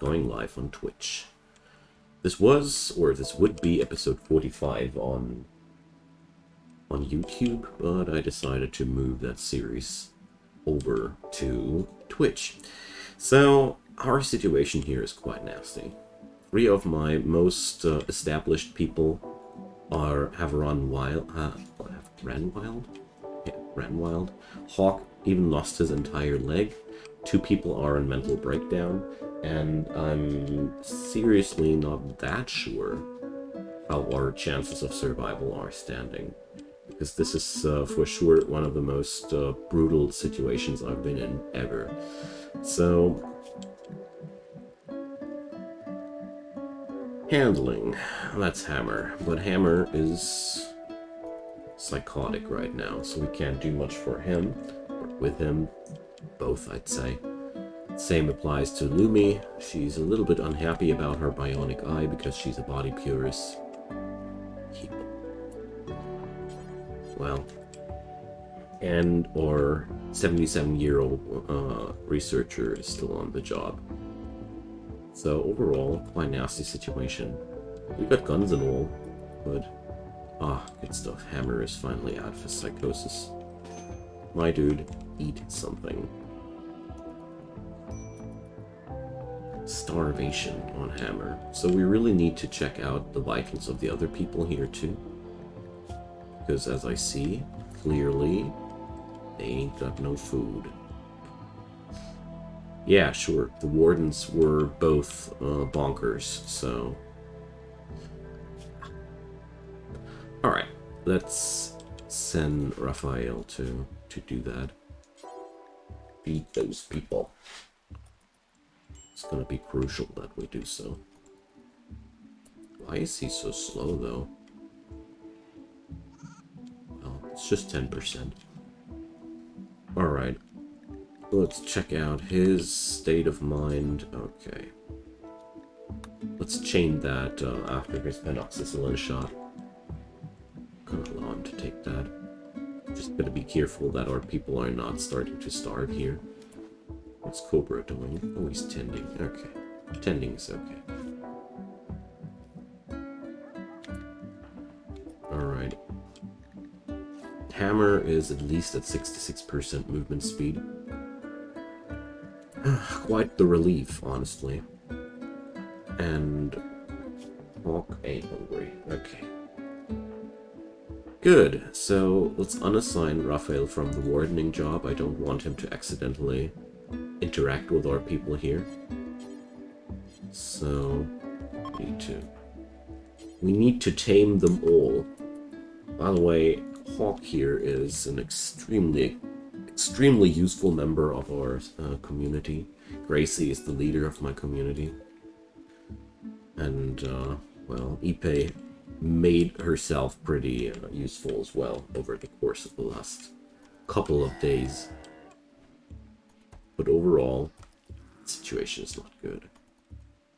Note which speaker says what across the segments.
Speaker 1: going live on Twitch. This would be episode 45 on YouTube, but I decided to move that series over to Twitch. So our situation here is quite nasty. 3 of my most established people have run wild. Yeah, ran wild. Hawk even lost his entire leg. 2 people are in mental breakdown, and I'm seriously not that sure how our chances of survival are standing. Because this is for sure one of the most brutal situations I've been in ever. So, handling, that's Hammer. But Hammer is psychotic right now, so we can't do much for him, or with him, both I'd say. Same applies to Lumi. She's a little bit unhappy about her bionic eye because she's a body purist. Well, and our 77-year-old researcher is still on the job. So overall, quite nasty situation. We got guns and all, but good stuff. Hammer is finally out of his psychosis. My dude, eat something. Starvation on Hammer. So we really need to check out the vitals of the other people here too. Because as I see, clearly, they ain't got no food. Yeah, sure, the wardens were both bonkers, so... Alright, let's send Raphael to do that. Beat those people. It's gonna be crucial that we do so. Why is he so slow, though? It's just 10%. Alright. Let's check out his state of mind. Okay. Let's chain that after his Penoxycyllin shot. Gonna allow him to take that. Just gotta be careful that our people are not starting to starve here. What's Cobra doing? Oh, he's tending. Okay. Tending is okay. Alright. Hammer is at least at 66% movement speed. Quite the relief, honestly. And Hawk ain't hungry. Okay. Good. So let's unassign Raphael from the wardening job. I don't want him to accidentally interact with our people here. So we need to tame them all. By the way, Hawk here is an extremely useful member of our community. Gracie is the leader of my community. And, well, Ipe made herself pretty useful as well over the course of the last couple of days. But overall, the situation is not good.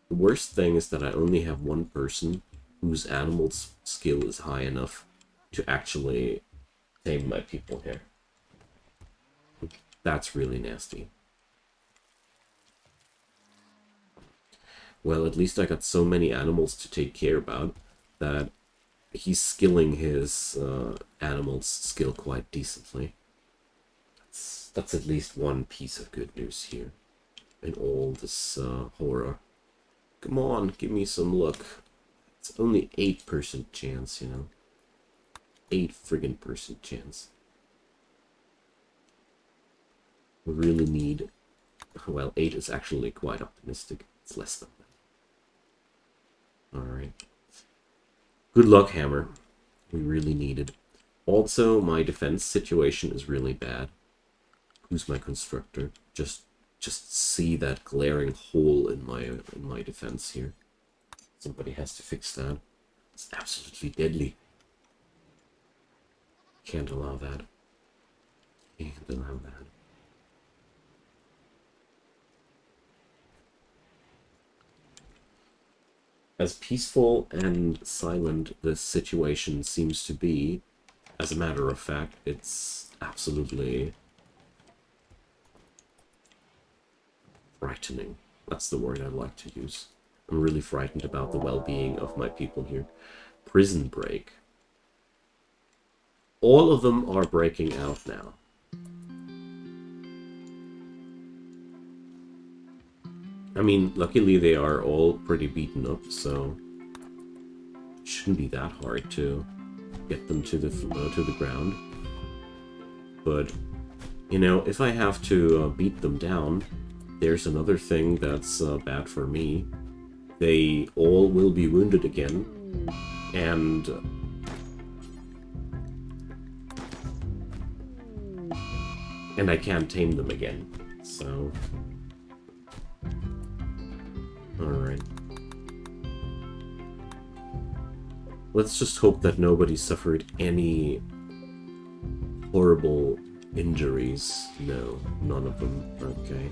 Speaker 1: The worst thing is that I only have one person whose animal's skill is high enough to actually tame my people here. That's really nasty. Well, at least I got so many animals to take care about that he's skilling his animals' skill quite decently. That's at least one piece of good news here in all this horror. Come on, give me some luck. It's only 8% chance, you know. 8 friggin' % chance. We really need... Well, 8 is actually quite optimistic. It's less than that. Alright. Good luck, Hammer. We really need it. Also, my defense situation is really bad. Who's my constructor? Just see that glaring hole in my defense here. Somebody has to fix that. It's absolutely deadly. Can't allow that. Can't allow that. As peaceful and silent this situation seems to be, as a matter of fact, it's absolutely frightening. That's the word I'd like to use. I'm really frightened about the well-being of my people here. Prison break. All of them are breaking out now. I mean, luckily they are all pretty beaten up, so it shouldn't be that hard to get them to the ground. But you know, if I have to beat them down, there's another thing that's bad for me. They all will be wounded again, and I can't tame them again. So, all right. Let's just hope that nobody suffered any horrible injuries. No, none of them. Okay.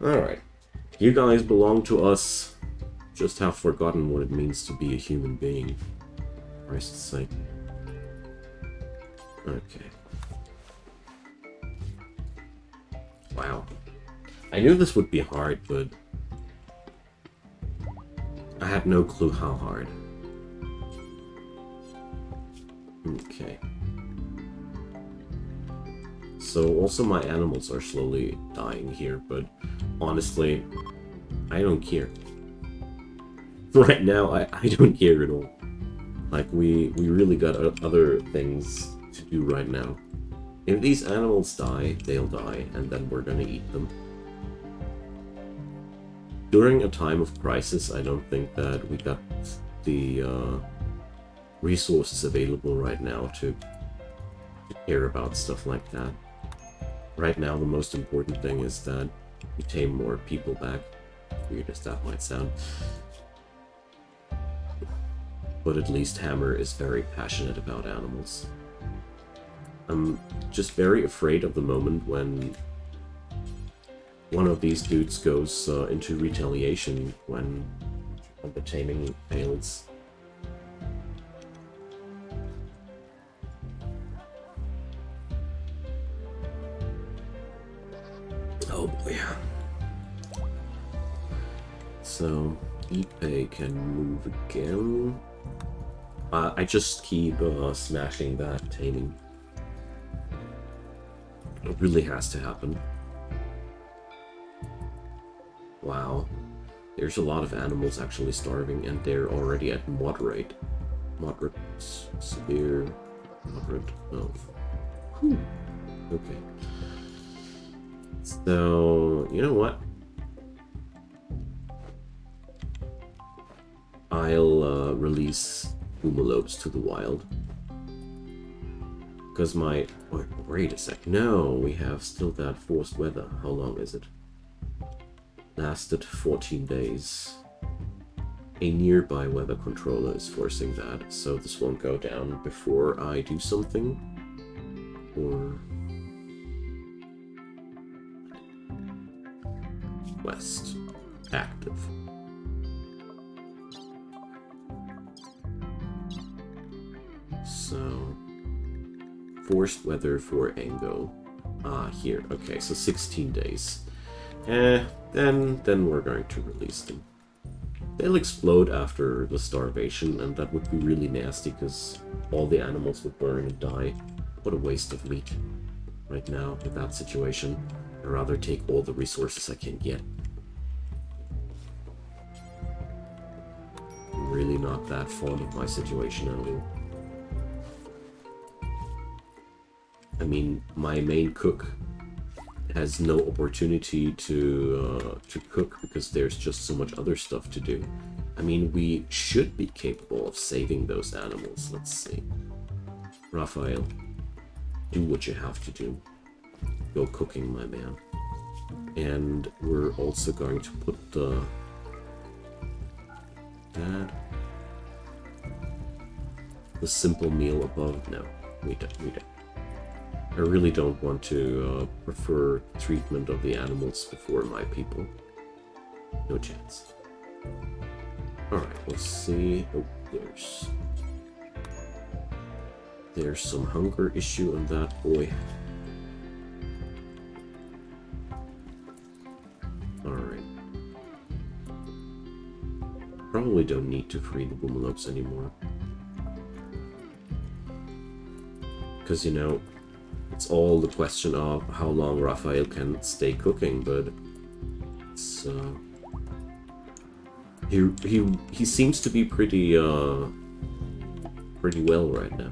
Speaker 1: Alright. You guys belong to us. Just have forgotten what it means to be a human being. For Christ's sake. Okay. Wow. I knew this would be hard, but I had no clue how hard. Okay. So also my animals are slowly dying here, but honestly, I don't care. Right now, I don't care at all. Like, we really got other things to do right now. If these animals die, they'll die, and then we're gonna eat them. During a time of crisis, I don't think that we got the resources available right now to care about stuff like that. Right now, the most important thing is that we tame more people back. Weird as that might sound. But at least Hammer is very passionate about animals. I'm just very afraid of the moment when one of these dudes goes into retaliation when the taming fails. Oh boy. So, Ipe can move again. I just keep smashing that taming. It really has to happen. Wow. There's a lot of animals actually starving, and they're already at moderate, severe, moderate. Oh. Whew. Okay. So, you know what? I'll release Humalopes to the wild. Because my... Wait a sec. No, we have still that forced weather. How long is it? Lasted 14 days. A nearby weather controller is forcing that, so this won't go down before I do something. Or... West. Active. So... Forced weather for Ango. Here. Okay, so 16 days. Then we're going to release them. They'll explode after the starvation, and that would be really nasty, because all the animals would burn and die. What a waste of meat right now in that situation. I'd rather take all the resources I can get. I'm really not that fond of my situation at all. I mean, my main cook has no opportunity to cook because there's just so much other stuff to do. I mean, we should be capable of saving those animals. Let's see. Raphael, do what you have to do. Go cooking, my man. And we're also going to put the... the simple meal above. No, we don't. I really don't want to prefer treatment of the animals before my people. No chance. Alright, let's see. Oh, there's some hunger issue on that boy. Probably don't need to free the Boomalopes anymore. Because, you know, it's all the question of how long Raphael can stay cooking, but it's, he seems to be pretty well right now.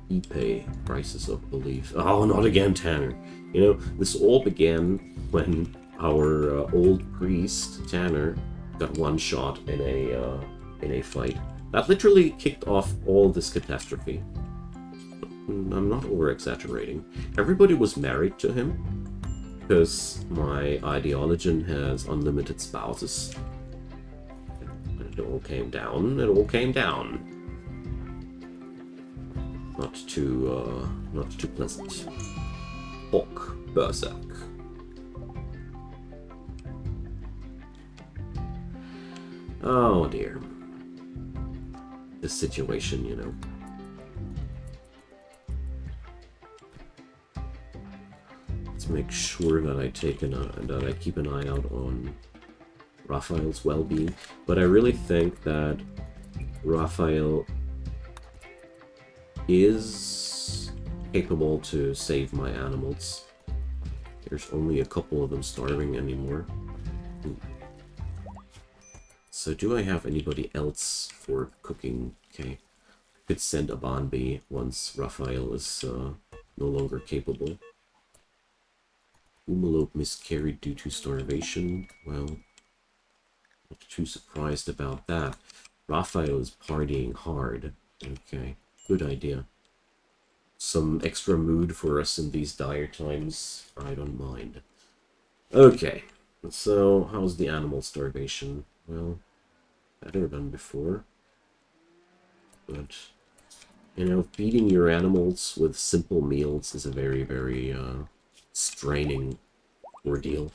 Speaker 1: E-pay, crisis of belief. Oh, not again, Tanner. You know, this all began when our old priest, Tanner, got one shot in a fight. That literally kicked off all this catastrophe. I'm not over-exaggerating. Everybody was married to him, because my Idioligion has unlimited spouses. And it all came down, Not too pleasant. Hawk Berserk. Oh dear. This situation, you know. Let's make sure that I keep an eye out on Raphael's well-being. But I really think that Raphael is capable to save my animals. There's only a couple of them starving anymore. So do I have anybody else for cooking? Okay. Could send a Banbi once Raphael is no longer capable. Umalope miscarried due to starvation. Well, not too surprised about that. Raphael is partying hard. Okay, good idea. Some extra mood for us in these dire times. I don't mind. Okay, so how's the animal starvation? Well, better than before. But, you know, feeding your animals with simple meals is a very, very straining ordeal.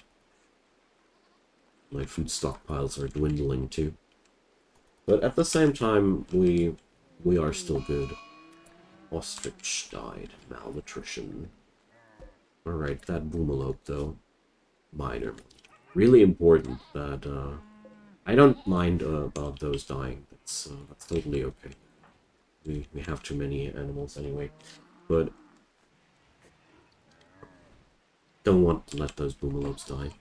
Speaker 1: My food stockpiles are dwindling too. But at the same time, we are still good. Ostrich died. Malnutrition. Alright, that Boomalope though. Minor. Really important that I don't mind about those dying. That's totally okay. We have too many animals anyway. But don't want to let those Boomalopes die.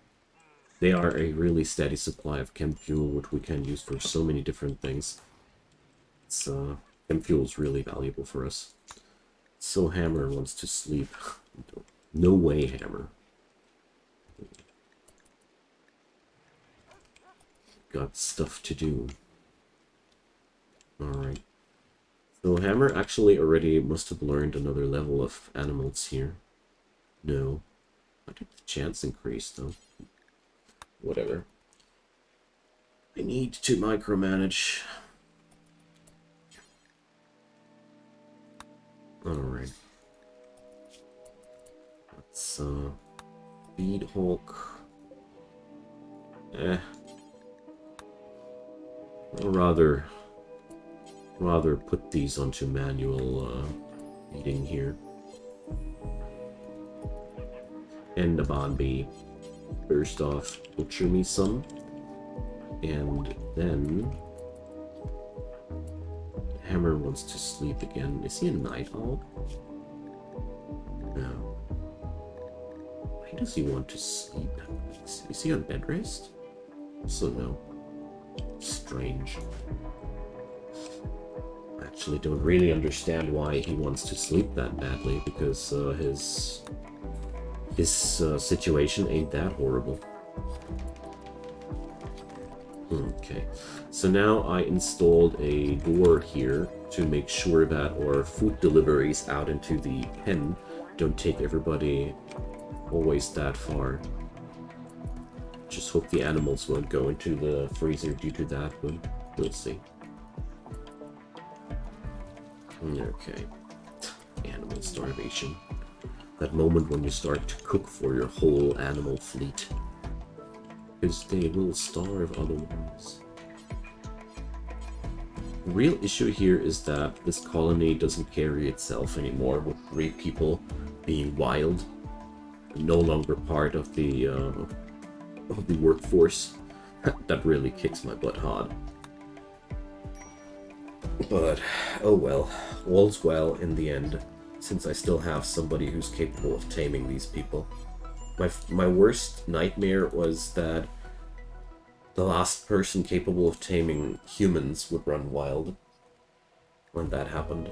Speaker 1: They are a really steady supply of chem fuel, which we can use for so many different things. It's chem fuel is really valuable for us. So Hammer wants to sleep. No way, Hammer. Got stuff to do. Alright. So Hammer actually already must have learned another level of animals here. No. I think the chance increased, though. Whatever. I need to micromanage. Alright. Let's, feed Hulk. I'll rather put these onto manual, feeding here. And the Banbi. First off, butcher me some. And then Hammer wants to sleep again. Is he a night owl? No. Why does he want to sleep? Is he on bed rest? Also no. Strange. I actually don't really understand why he wants to sleep that badly, because his situation ain't that horrible. Okay, so now I installed a door here to make sure that our food deliveries out into the pen don't take everybody always that far. Just hope the animals won't go into the freezer due to that, but we'll see. Okay, animal starvation. That moment when you start to cook for your whole animal fleet. Because they will starve otherwise. The real issue here is that this colony doesn't carry itself anymore, with 3 people being wild, no longer part of the workforce. That really kicks my butt hard. But, oh well. All's well in the end, since I still have somebody who's capable of taming these people. My worst nightmare was that the last person capable of taming humans would run wild when that happened.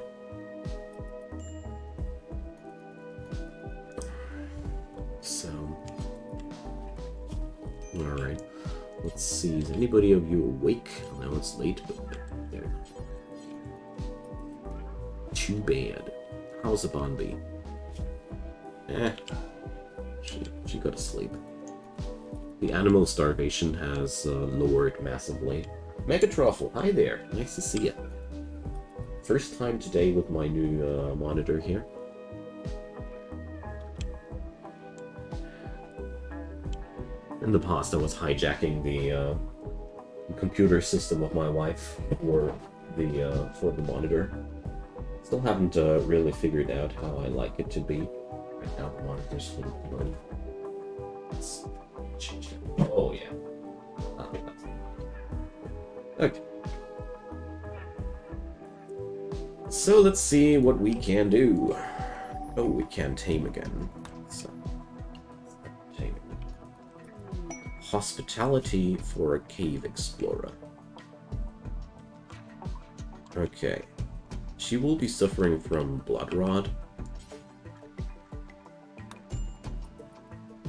Speaker 1: So, alright. Let's see, is anybody of you awake? I know it's late, but there. Too bad. How's the Bonby? She got to sleep. The animal starvation has lowered massively. Megatruffle, hi there. Nice to see you. First time today with my new monitor here. In the past, I was hijacking the computer system of my wife for the monitor. Still haven't really figured out how I like it to be. Right now, the monitor's fully on. Let's change it. Oh yeah. Okay. So let's see what we can do. Oh, we can tame again. So, taming. Hospitality for a cave explorer. Okay. She will be suffering from blood rot.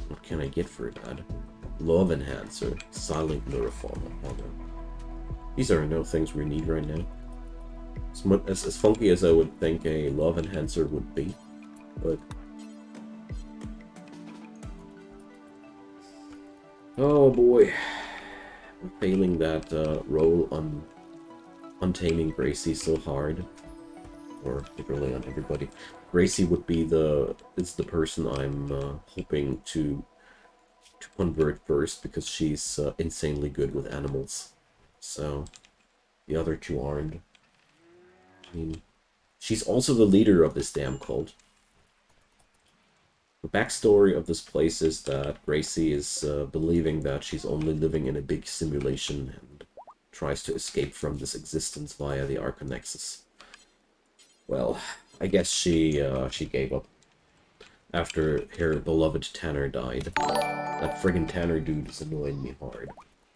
Speaker 1: What can I get for that? Love enhancer, silent neuroformer. Oh, no. These are no things we need right now. As funky as I would think a love enhancer would be, but oh boy, I'm failing that role on taming Gracie so hard, or particularly on everybody. Gracie would be the person I'm hoping to convert first because she's insanely good with animals. So the other two aren't. I mean, she's also the leader of this damn cult. The backstory of this place is that Gracie is believing that she's only living in a big simulation and tries to escape from this existence via the Archonexus. Well, I guess she gave up after her beloved Tanner died. That friggin' Tanner dude is annoying me hard.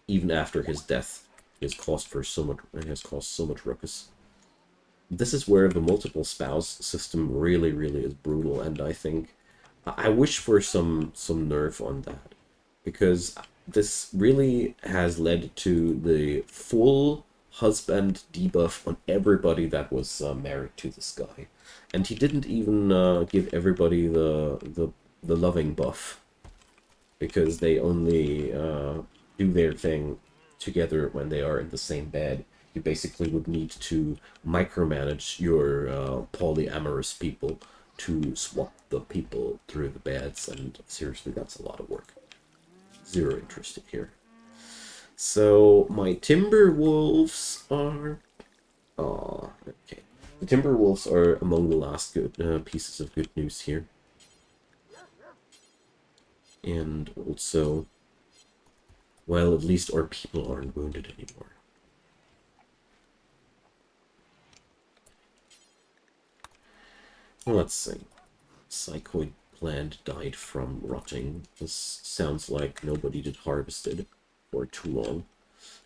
Speaker 1: Even after his death, he has caused so much ruckus. This is where the multiple spouse system really is brutal, and I think I wish for some nerf on that, because this really has led to the full husband debuff on everybody that was married to this guy, and he didn't even give everybody the loving buff, because they only do their thing together when they are in the same bed. You basically would need to micromanage your polyamorous people to swap the people through the beds, and seriously, that's a lot of work. Zero interested here. So my Timberwolves are... Oh, okay. The Timberwolves are among the last good pieces of good news here. And also, well, at least our people aren't wounded anymore. Let's see. Psychoid plant died from rotting. This sounds like nobody did harvested for too long.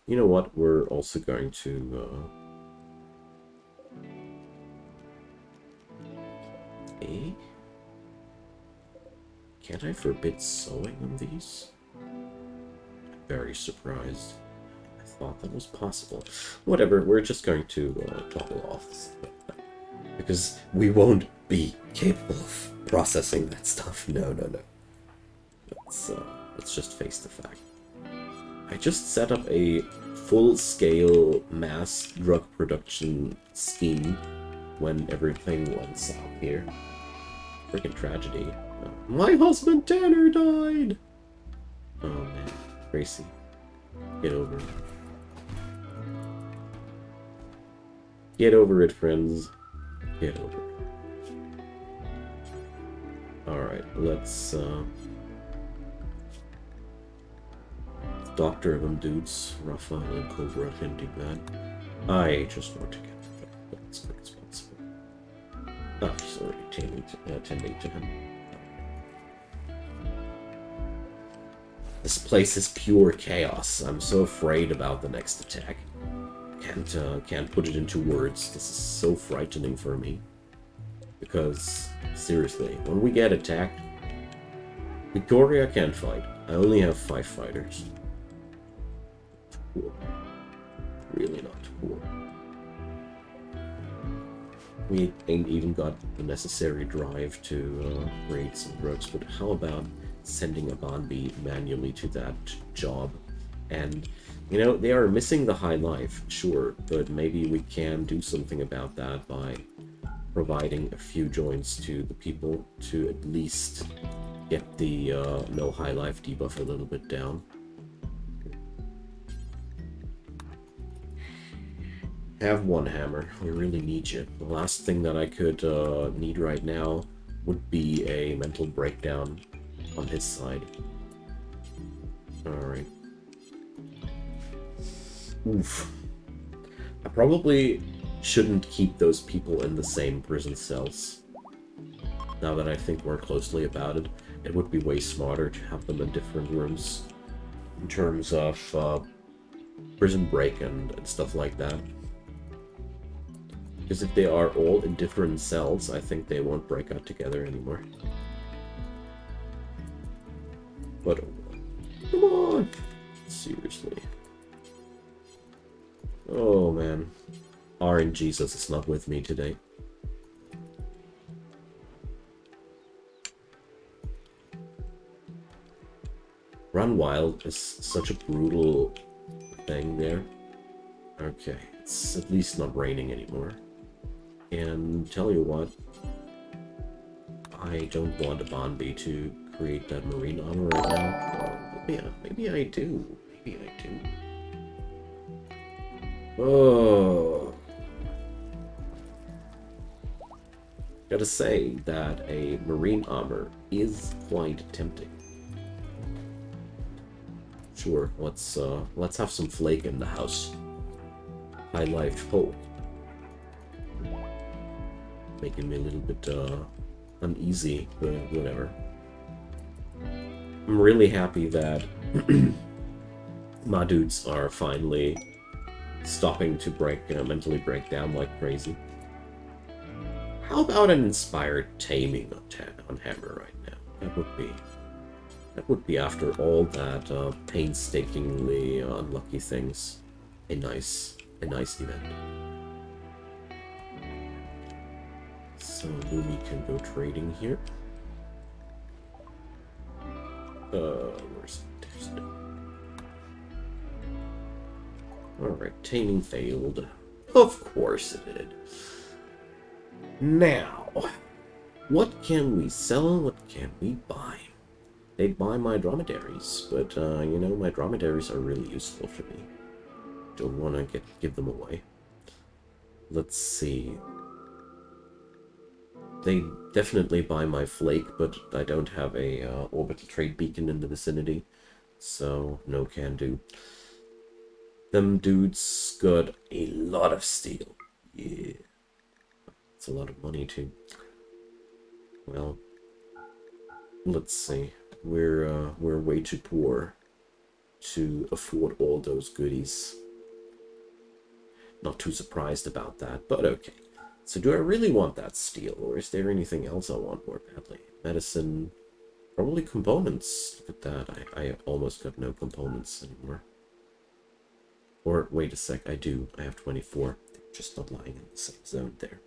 Speaker 1: You know what? We're also going to... Eh? Can't I forbid sewing on these? I'm very surprised. I thought that was possible. Whatever, we're just going to toggle off this. Because we won't be capable of processing that stuff. No. Let's just face the fact. I just set up a full-scale mass drug production scheme when everything went south here. Freaking tragedy. My husband Tanner died! Oh man, Gracie. Get over it. Get over it, friends. Get over it. Alright, let's doctor them dudes. Raphael and Cobra hinting that. I just want to get tending to him. This place is pure chaos. I'm so afraid about the next attack. Can't put it into words. This is so frightening for me. Because, seriously, when we get attacked, Victoria can't fight. I only have 5 fighters. Cool. Really not cool. We ain't even got the necessary drive to raid some drugs, but how about sending a Banbi manually to that job? And, you know, they are missing the high life, sure, but maybe we can do something about that by providing a few joints to the people to at least get the no high life debuff a little bit down. Have one hammer. We really need you. The last thing that I could need right now would be a mental breakdown on his side. Alright. Oof. I probably shouldn't keep those people in the same prison cells. Now that I think more closely about it, it would be way smarter to have them in different rooms in terms of prison break and stuff like that. Because if they are all in different cells, I think they won't break out together anymore. But, come on! Seriously. Oh, man. RNGesus is not with me today. Run Wild is such a brutal thing there. Okay, it's at least not raining anymore. And tell you what, I don't want a Banbi to create that marine armor right now. Maybe I do. Maybe I do. Oh. Gotta say that a marine armor is quite tempting. Sure, let's have some flake in the house. High life hope. Making me a little bit uneasy, but whatever. I'm really happy that my dudes are finally stopping to mentally break down like crazy. How about an inspired taming on Hammer right now? That would be after all that painstakingly unlucky things, a nice event. So Lumi can go trading here. Where's it? Alright, taming failed. Of course it did. Now, what can we sell? What can we buy? They'd buy my dromedaries, but you know, my dromedaries are really useful for me. Don't want to give them away. Let's see. They definitely buy my flake, but I don't have a orbital trade beacon in the vicinity, so no can do. Them dudes got a lot of steel. Yeah. It's a lot of money too. Well, let's see. We're way too poor to afford all those goodies. Not too surprised about that, but okay. So do I really want that steel, or is there anything else I want more badly? Medicine, probably components. Look at that, I almost got no components anymore. Or, wait a sec, I do. I have 24. They're just not lying in the same zone there.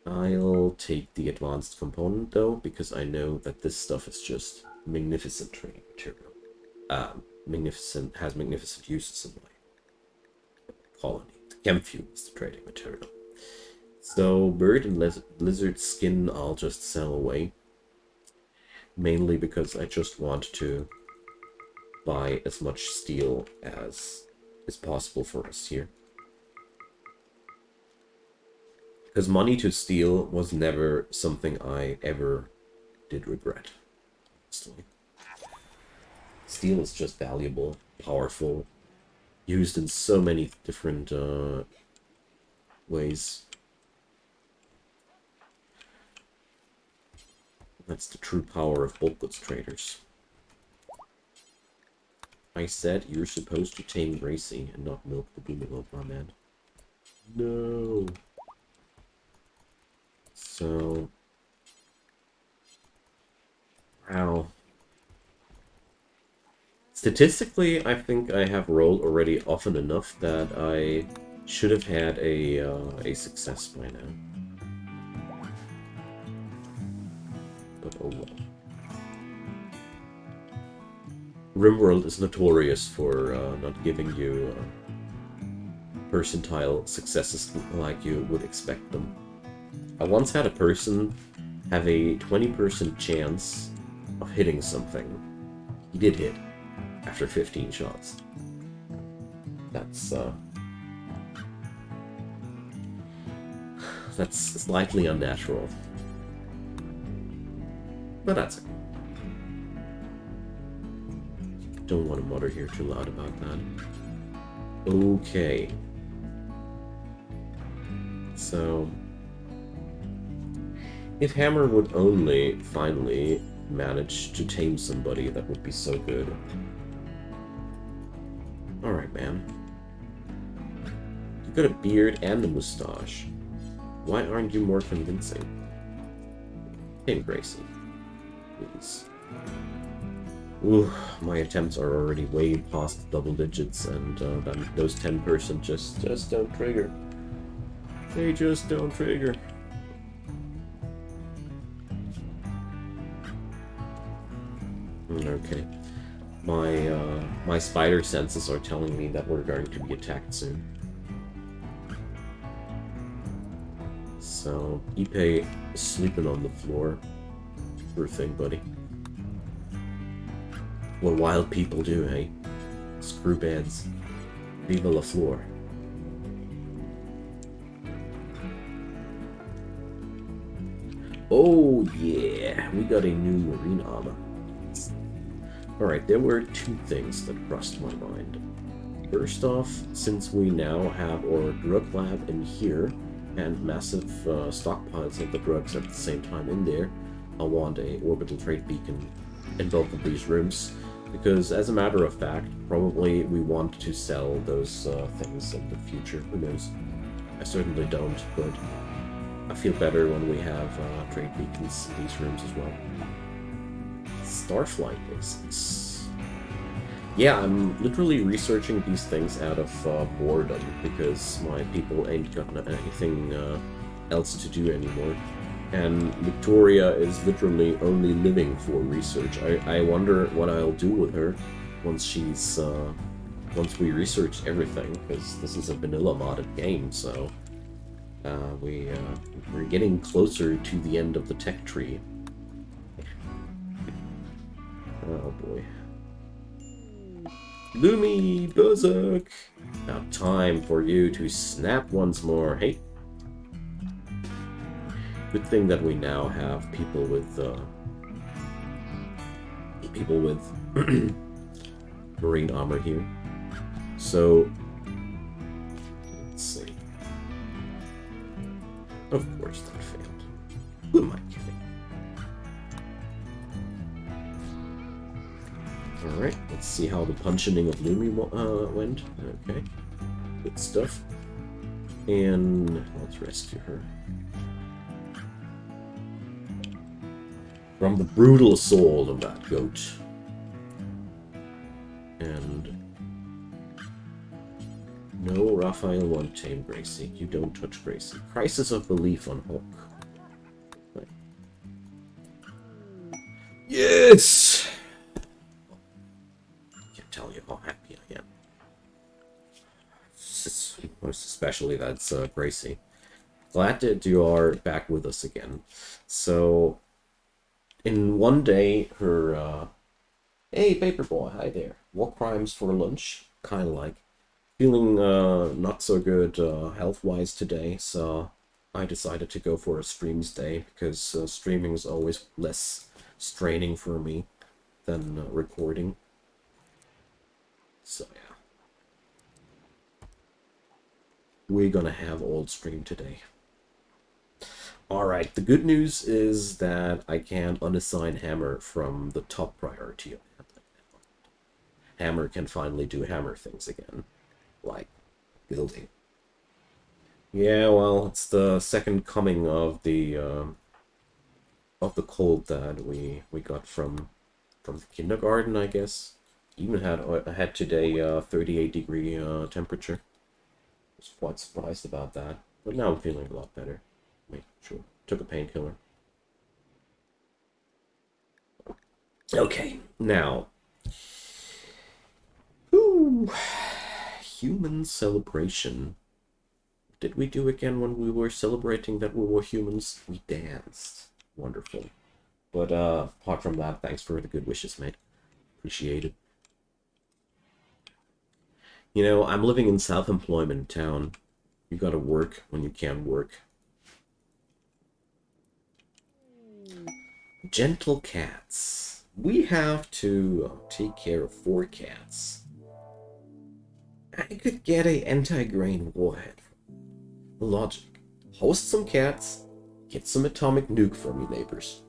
Speaker 1: I'll take the advanced component, though, because I know that this stuff is just magnificent trading material. Has magnificent uses in my colony. The Chemfuel is the trading material. So, bird and lizard skin I'll just sell away. Mainly because I just want to buy as much steel as is possible for us here. Because money to steal was never something I ever did regret. Honestly. Steel is just valuable, powerful, used in so many different ways. That's the true power of bulk goods traders. I said you're supposed to tame Gracie and not milk the Boomerang, my man. No. So... Wow. Statistically, I think I have rolled already often enough that I should have had a success by now. But oh well. Rimworld is notorious for not giving you percentile successes like you would expect them. I once had a person have a 20% chance of hitting something. He did hit after 15 shots. That's slightly unnatural. But that's okay. Don't want to mutter here too loud about that. Okay. So... if Hammer would only finally manage to tame somebody, that would be so good. Alright, man. You've got a beard and a mustache. Why aren't you more convincing? Tame Gracie. Please. Ooh, my attempts are already way past double digits, and then those 10% just don't trigger. They just don't trigger. Okay. My spider senses are telling me that we're going to be attacked soon. So, Ipe is sleeping on the floor. Poor thing, buddy. What wild people do, hey? Screw beds. Viva la floor. Oh yeah, we got a new marine armor. Alright, there were two things that crossed my mind. First off, since we now have our drug lab in here, and massive stockpiles of the drugs at the same time in there, I want a orbital trade beacon in both of these rooms. Because, as a matter of fact, probably we want to sell those things in the future. Who knows? I certainly don't, but I feel better when we have trade beacons in these rooms as well. Starflight bases. Yeah, I'm literally researching these things out of boredom, because my people ain't got anything else to do anymore. And Victoria is literally only living for research. I wonder what I'll do with her once she's once we research everything, because this is a vanilla modded game, so we're getting closer to the end of the tech tree. Oh boy. Lumi Berserk! Now time for you to snap once more, hey? Good thing that we now have people with marine armor here. So let's see. Of course that failed. Who am I kidding? Alright, let's see how the punching of Lumi went. Okay, good stuff. And let's rescue her from the brutal assault of that goat. And no, Raphael won't tame Gracie. You don't touch Gracie. Crisis of belief on Hulk. Right. Yes! I can't tell you how happy I am. Most especially that's Gracie. Glad that you are back with us again. So, in one day, her, hey, Paperboy, hi there. War crimes for lunch? Kinda like. Feeling not so good health-wise today, so I decided to go for a streams day, because streaming is always less straining for me than recording. So yeah. We're gonna have old stream today. Alright, the good news is that I can unassign Hammer from the top priority of Hammer can finally do Hammer things again, like building. Yeah, well, it's the second coming of the cold that we got from the kindergarten, I guess. Even had today 38-degree temperature. I was quite surprised about that, but now I'm feeling a lot better. Wait, sure. Took a painkiller. Okay, now. Ooh, human celebration. Did we do again when we were celebrating that we were humans? We danced. Wonderful. But apart from that, thanks for the good wishes, mate. Appreciate it. You know, I'm living in self-employment town. You gotta work when you can't work. Gentle cats. We have to take care of 4 cats. I could get a anti-grain warhead. Logic. Host some cats, get some atomic nuke from your neighbors.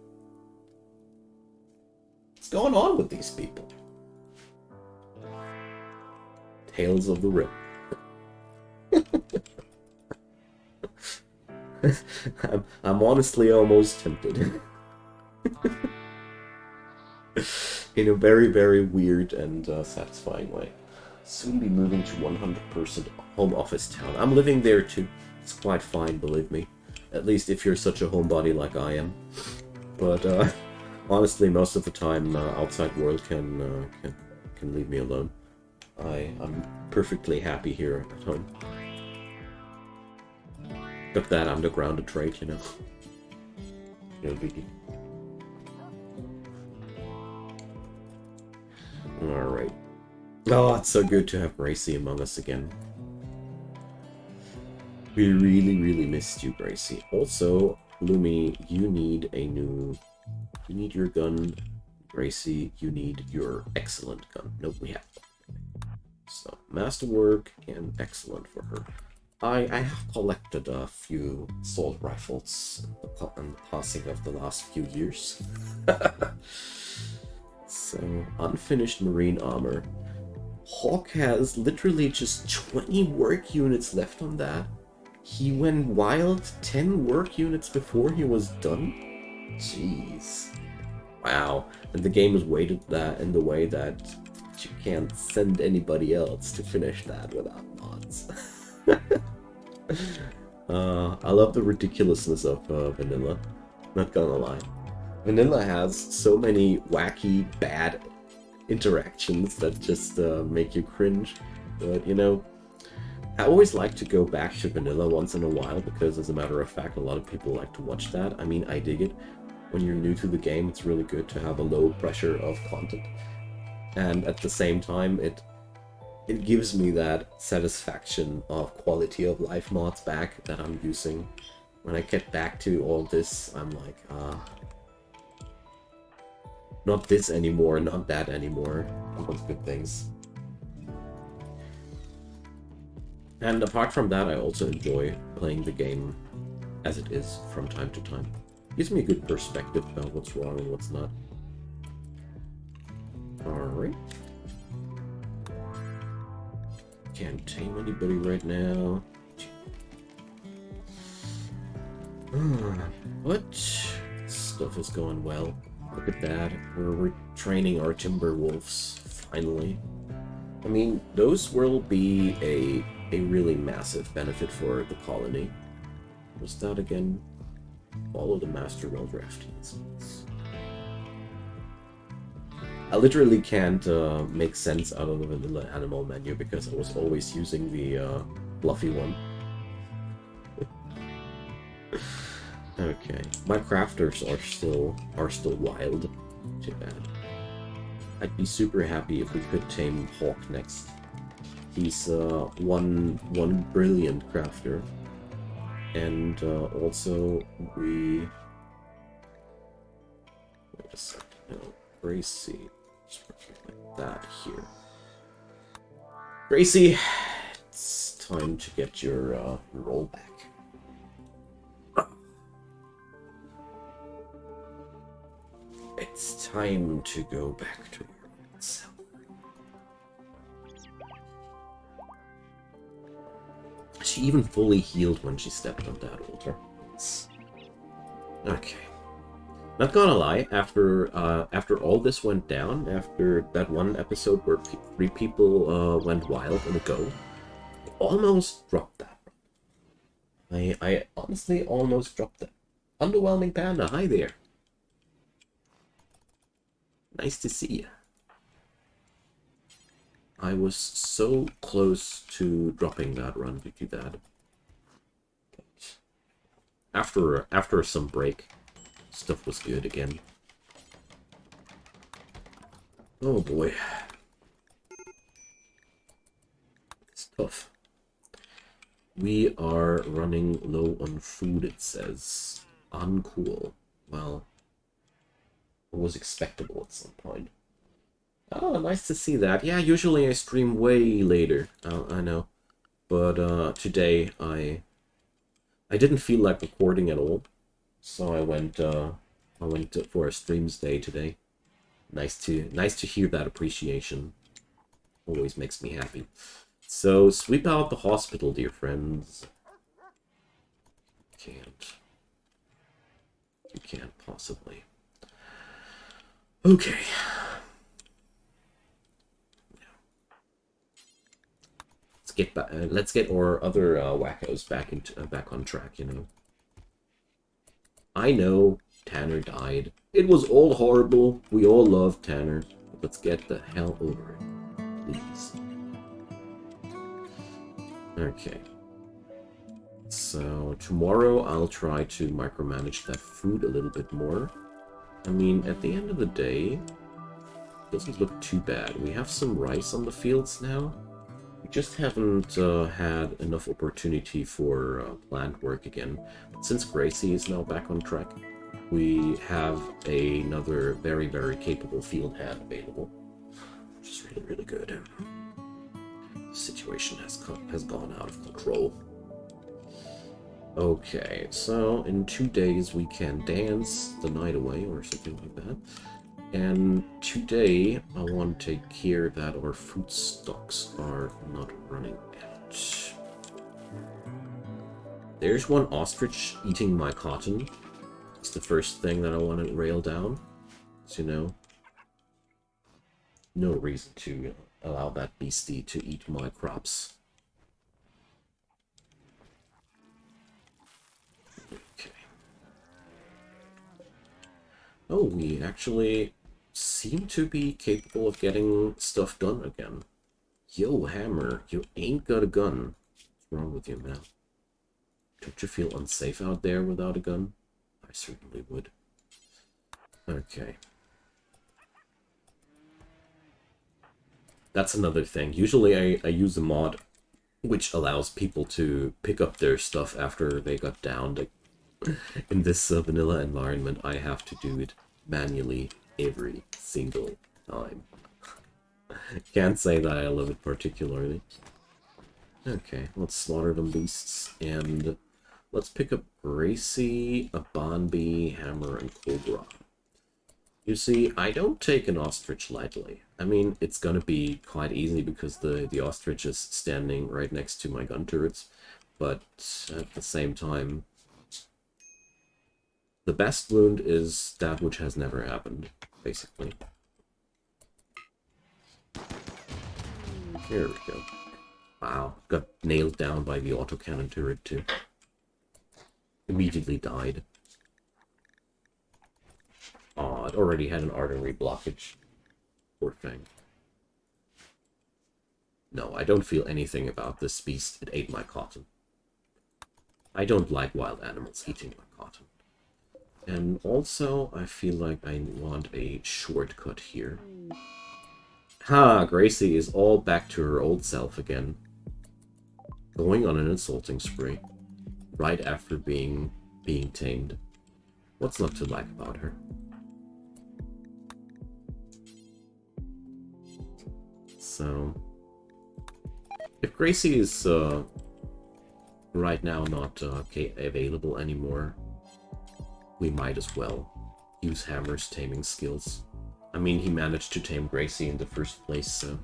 Speaker 1: What's going on with these people? Tales of the Rip. I'm honestly almost tempted. In a very, very weird and satisfying way. Soon be moving to 100% home office town. I'm living there too. It's quite fine, believe me. At least if you're such a homebody like I am. But honestly, most of the time, outside world can leave me alone. I'm perfectly happy here at home. Took that underground trait, you know. No biggie. Alright. Oh, it's so good to have Gracie among us again. We really, really missed you, Gracie. Also, Lumi, you need your gun. Gracie, you need your excellent gun. Nope, we have that. So, masterwork and excellent for her. I have collected a few assault rifles in the passing of the last few years. So, unfinished marine armor. Hawk has literally just 20 work units left on that. He went wild 10 work units before he was done? Jeez. Wow. And the game is weighted that in the way that you can't send anybody else to finish that without mods. I love the ridiculousness of vanilla. Not gonna lie. Vanilla has so many wacky, bad interactions that just make you cringe. But, you know, I always like to go back to vanilla once in a while because, as a matter of fact, a lot of people like to watch that. I mean, I dig it. When you're new to the game, it's really good to have a low pressure of content. And at the same time, it gives me that satisfaction of quality of life mods back that I'm using. When I get back to all this, I'm like, not this anymore, not that anymore. I want good things. And apart from that, I also enjoy playing the game as it is from time to time. Gives me a good perspective about what's wrong and what's not. Alright. Can't tame anybody right now. What? Stuff is going well. Look at that. We're training our timber wolves, finally. I mean, those will be a really massive benefit for the colony. What's that again? Follow the master well draftees. I literally can't make sense out of the vanilla animal menu because I was always using the fluffy one. Okay, my crafters are still wild. Too bad. I'd be super happy if we could tame Hawk next. He's one brilliant crafter, and also we. Wait a second. No, Gracie. Just like that here. Gracie, it's time to get your roll back. Time to go back to yourself. She even fully healed when she stepped on that altar. Okay. Not gonna lie, after all this went down, after that one episode where 3 people went wild in a go, I almost dropped that. I honestly almost dropped that. Underwhelming Panda, hi there. Nice to see you. I was so close to dropping that run to do that. But after some break, stuff was good again. Oh boy. It's tough. We are running low on food, it says. Uncool. Well, it was expectable at some point. Oh, nice to see that. Yeah, usually I stream way later. I know. But today I didn't feel like recording at all. So I went for a streams day today. Nice to hear that appreciation. Always makes me happy. So sweep out the hospital, dear friends. You can't possibly. Okay. Let's get our other wackos back on track, you know. I know Tanner died. It was all horrible. We all love Tanner. But let's get the hell over it, please. Okay. So tomorrow I'll try to micromanage that food a little bit more. I mean, at the end of the day, it doesn't look too bad. We have some rice on the fields now. We just haven't had enough opportunity for plant work again. But since Gracie is now back on track, we have another very, very capable field hand available, which is really, really good. The situation has gone out of control. Okay, so in 2 days we can dance the night away or something like that. And today I want to take care that our food stocks are not running out. There's one ostrich eating my cotton. It's the first thing that I want to rail down. So, you know, no reason to allow that beastie to eat my crops. Okay. Oh, we actually seem to be capable of getting stuff done again. Yo, Hammer, you ain't got a gun. What's wrong with you, man? Don't you feel unsafe out there without a gun? I certainly would. Okay. That's another thing. Usually I use a mod which allows people to pick up their stuff after they got downed. In this vanilla environment, I have to do it manually every single time. Can't say that I love it particularly. Okay, let's slaughter them beasts, and let's pick up Gracie, a Bonbee, Hammer, and Cobra. You see, I don't take an ostrich lightly. I mean, it's gonna be quite easy because the ostrich is standing right next to my gun turrets, but at the same time, the best wound is that which has never happened, basically. Here we go. Wow, got nailed down by the autocannon turret too. Immediately died. Aw, it already had an artery blockage. Poor thing. No, I don't feel anything about this beast. It ate my cotton. I don't like wild animals eating my cotton. And also, I feel like I want a shortcut here. Ha! Gracie is all back to her old self again. Going on an insulting spree. Right after being tamed. What's not to like about her? So, if Gracie is right now not available anymore, we might as well use Hammer's taming skills. I mean, he managed to tame Gracie in the first place, so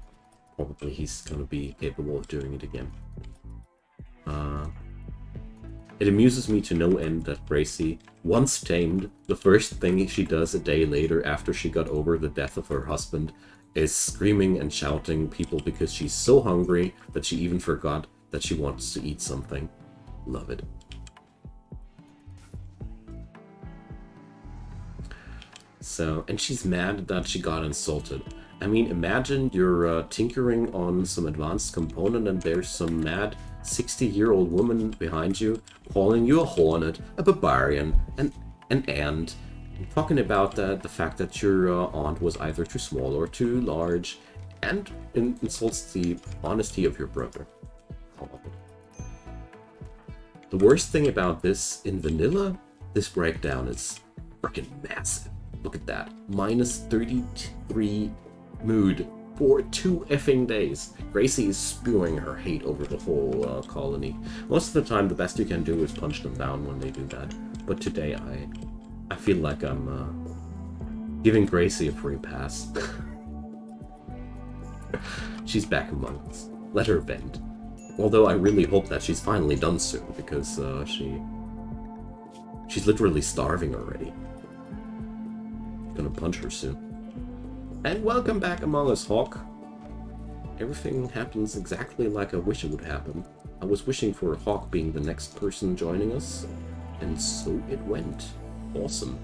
Speaker 1: probably he's gonna be capable of doing it again. It amuses me to no end that Gracie, once tamed, the first thing she does a day later after she got over the death of her husband is screaming and shouting people because she's so hungry that she even forgot that she wants to eat something. Love it. So, and she's mad that she got insulted. I mean, imagine you're tinkering on some advanced component and there's some mad 60-year-old woman behind you calling you a hornet, a barbarian, an ant, and talking about the fact that your aunt was either too small or too large, and insults the honesty of your brother. The worst thing about this, in vanilla, this breakdown is freaking massive. Look at that. Minus 33 mood for 2 effing days. Gracie is spewing her hate over the whole colony. Most of the time, the best you can do is punch them down when they do that. But today, I feel like I'm giving Gracie a free pass. She's back among us. Let her vent. Although I really hope that she's finally done soon, because she's literally starving already. Gonna punch her soon. And welcome back among us, Hawk. Everything happens exactly like I wish it would happen. I was wishing for Hawk being the next person joining us, and so it went. Awesome.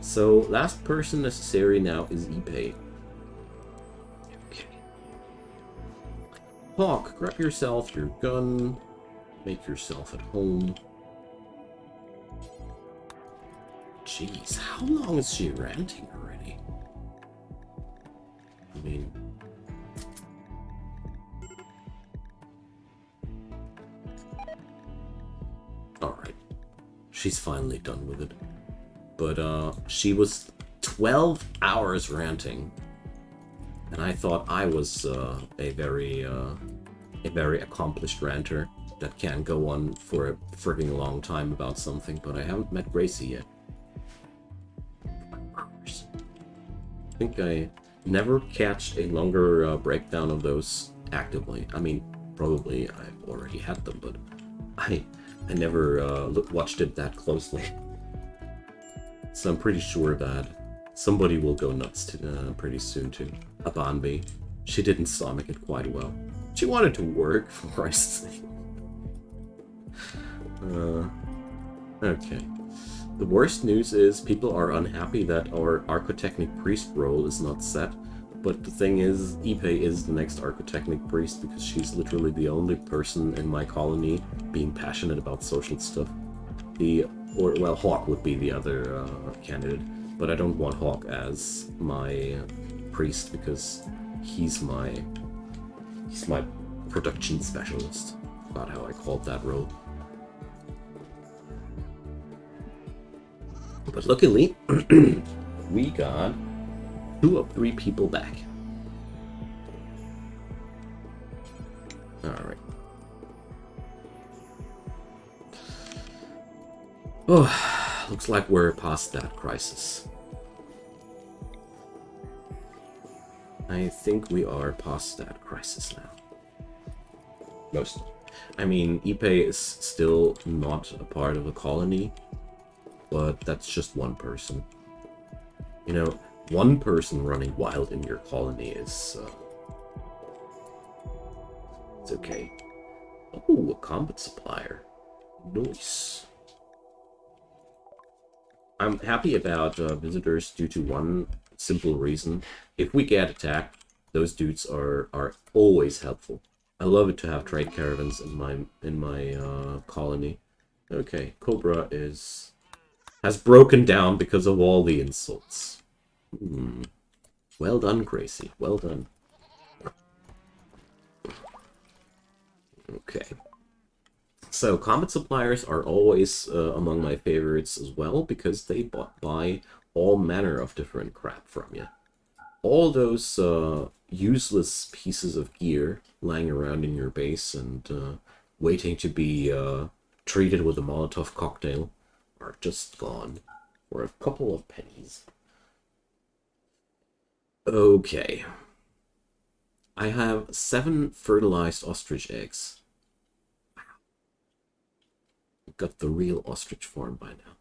Speaker 1: So, last person necessary now is Ipe. Okay. Hawk, grab yourself your gun, make yourself at home. Jeez, how long is she ranting already? I mean... Alright. She's finally done with it. But, she was 12 hours ranting. And I thought I was, a very accomplished ranter that can go on for a frigging long time about something, but I haven't met Gracie yet. I think I never catched a longer breakdown of those actively. I mean, probably I've already had them, but I never watched it that closely. So I'm pretty sure that somebody will go nuts pretty soon too. Abanbi. She didn't stomach it quite well. She wanted to work, for Christ's sake. Okay. The worst news is people are unhappy that our Archotechnic Priest role is not set, but the thing is, Ipe is the next Archotechnic Priest because she's literally the only person in my colony being passionate about social stuff. Hawk would be the other candidate, but I don't want Hawk as my priest because he's my production specialist. About how I called that role. But luckily, we got 2 of 3 people back. Alright. Oh, looks like we're past that crisis. I think we are past that crisis now. Most. I mean, Ipe is still not a part of a colony. But that's just one person. You know, one person running wild in your colony is... it's okay. Oh, a combat supplier. Nice. I'm happy about visitors due to one simple reason. If we get attacked, those dudes are always helpful. I love it to have trade caravans in my colony. Okay, Cobra has broken down because of all the insults. Well done, Gracie. Well done. Okay. So, combat suppliers are always among my favorites as well, because they buy all manner of different crap from you. All those useless pieces of gear lying around in your base and waiting to be treated with a Molotov cocktail are just gone for a couple of pennies. Okay. I have 7 fertilized ostrich eggs. Got the real ostrich farm by now.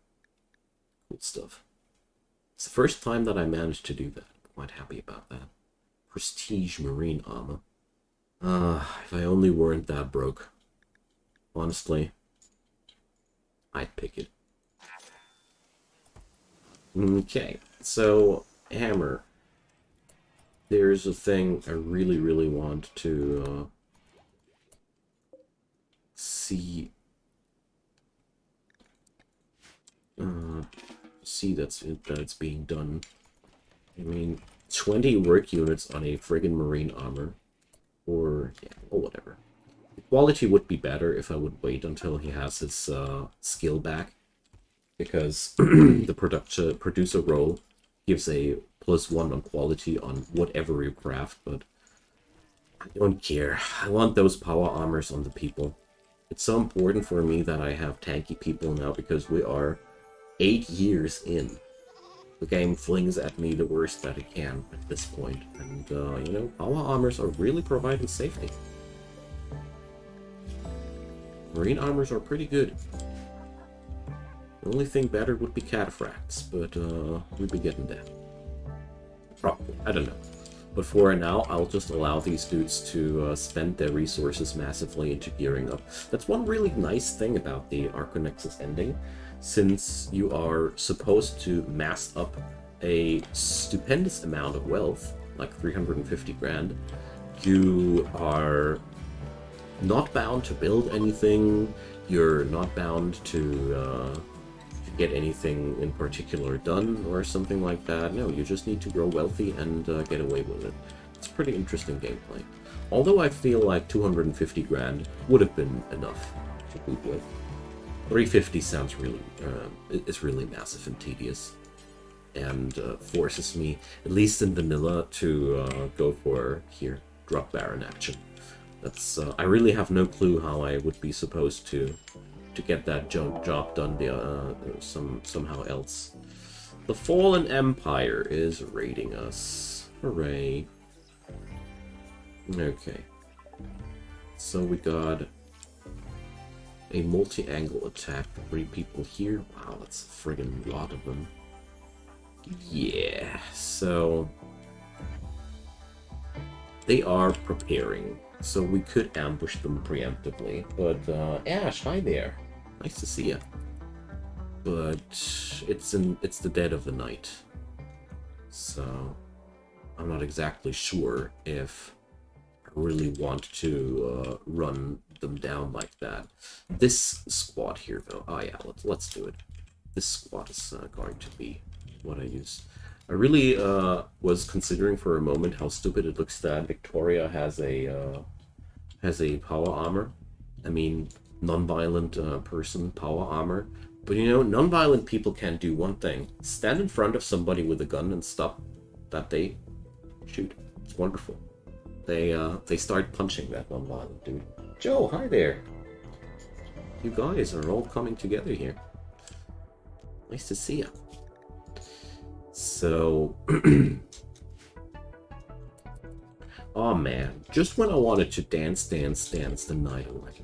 Speaker 1: Cool stuff. It's the first time that I managed to do that. Quite happy about that. Prestige marine armor. If I only weren't that broke. Honestly, I'd pick it. Okay, so hammer. There's a thing I really, really want to see. See that it's being done. I mean, 20 work units on a friggin' marine armor. Or, yeah, or whatever. The quality would be better if I would wait until he has his skill back. Because the producer role gives a +1 on quality on whatever you craft, but I don't care. I want those power armors on the people. It's so important for me that I have tanky people now because we are 8 years in. The game flings at me the worst that it can at this point, and you know, power armors are really providing safety. Marine armors are pretty good. The only thing better would be cataphracts, but we'd be getting that. Probably, I don't know. But for now, I'll just allow these dudes to spend their resources massively into gearing up. That's one really nice thing about the Archonexus ending. Since you are supposed to mass up a stupendous amount of wealth, like 350 grand, you are not bound to build anything, you're not bound to get anything in particular done or something like that. No, you just need to grow wealthy and get away with it. It's pretty interesting gameplay. Although I feel like 250 grand would have been enough to boot with. 350 sounds really, is really massive and tedious, and forces me, at least in vanilla, to go for, here, drop Baron action. That's, I really have no clue how I would be supposed to get that job done somehow else. The Fallen Empire is raiding us. Hooray. Okay. So we got a multi-angle attack. 3 people here. Wow, that's a friggin' lot of them. Yeah, so they are preparing. So we could ambush them preemptively. But Ash, hi there. Nice to see you. But it's the dead of the night. So I'm not exactly sure if I really want to run them down like that. This squad here, though. Oh yeah, let's do it. This squad is going to be what I use. I really was considering for a moment how stupid it looks that Victoria has a power armor. I mean, non-violent person power armor. But you know, non-violent people can do one thing: stand in front of somebody with a gun and stop that they shoot. It's wonderful. They start punching that non-violent dude. Joe, hi there. You guys are all coming together here. Nice to see you. So, oh man, just when I wanted to dance the night away,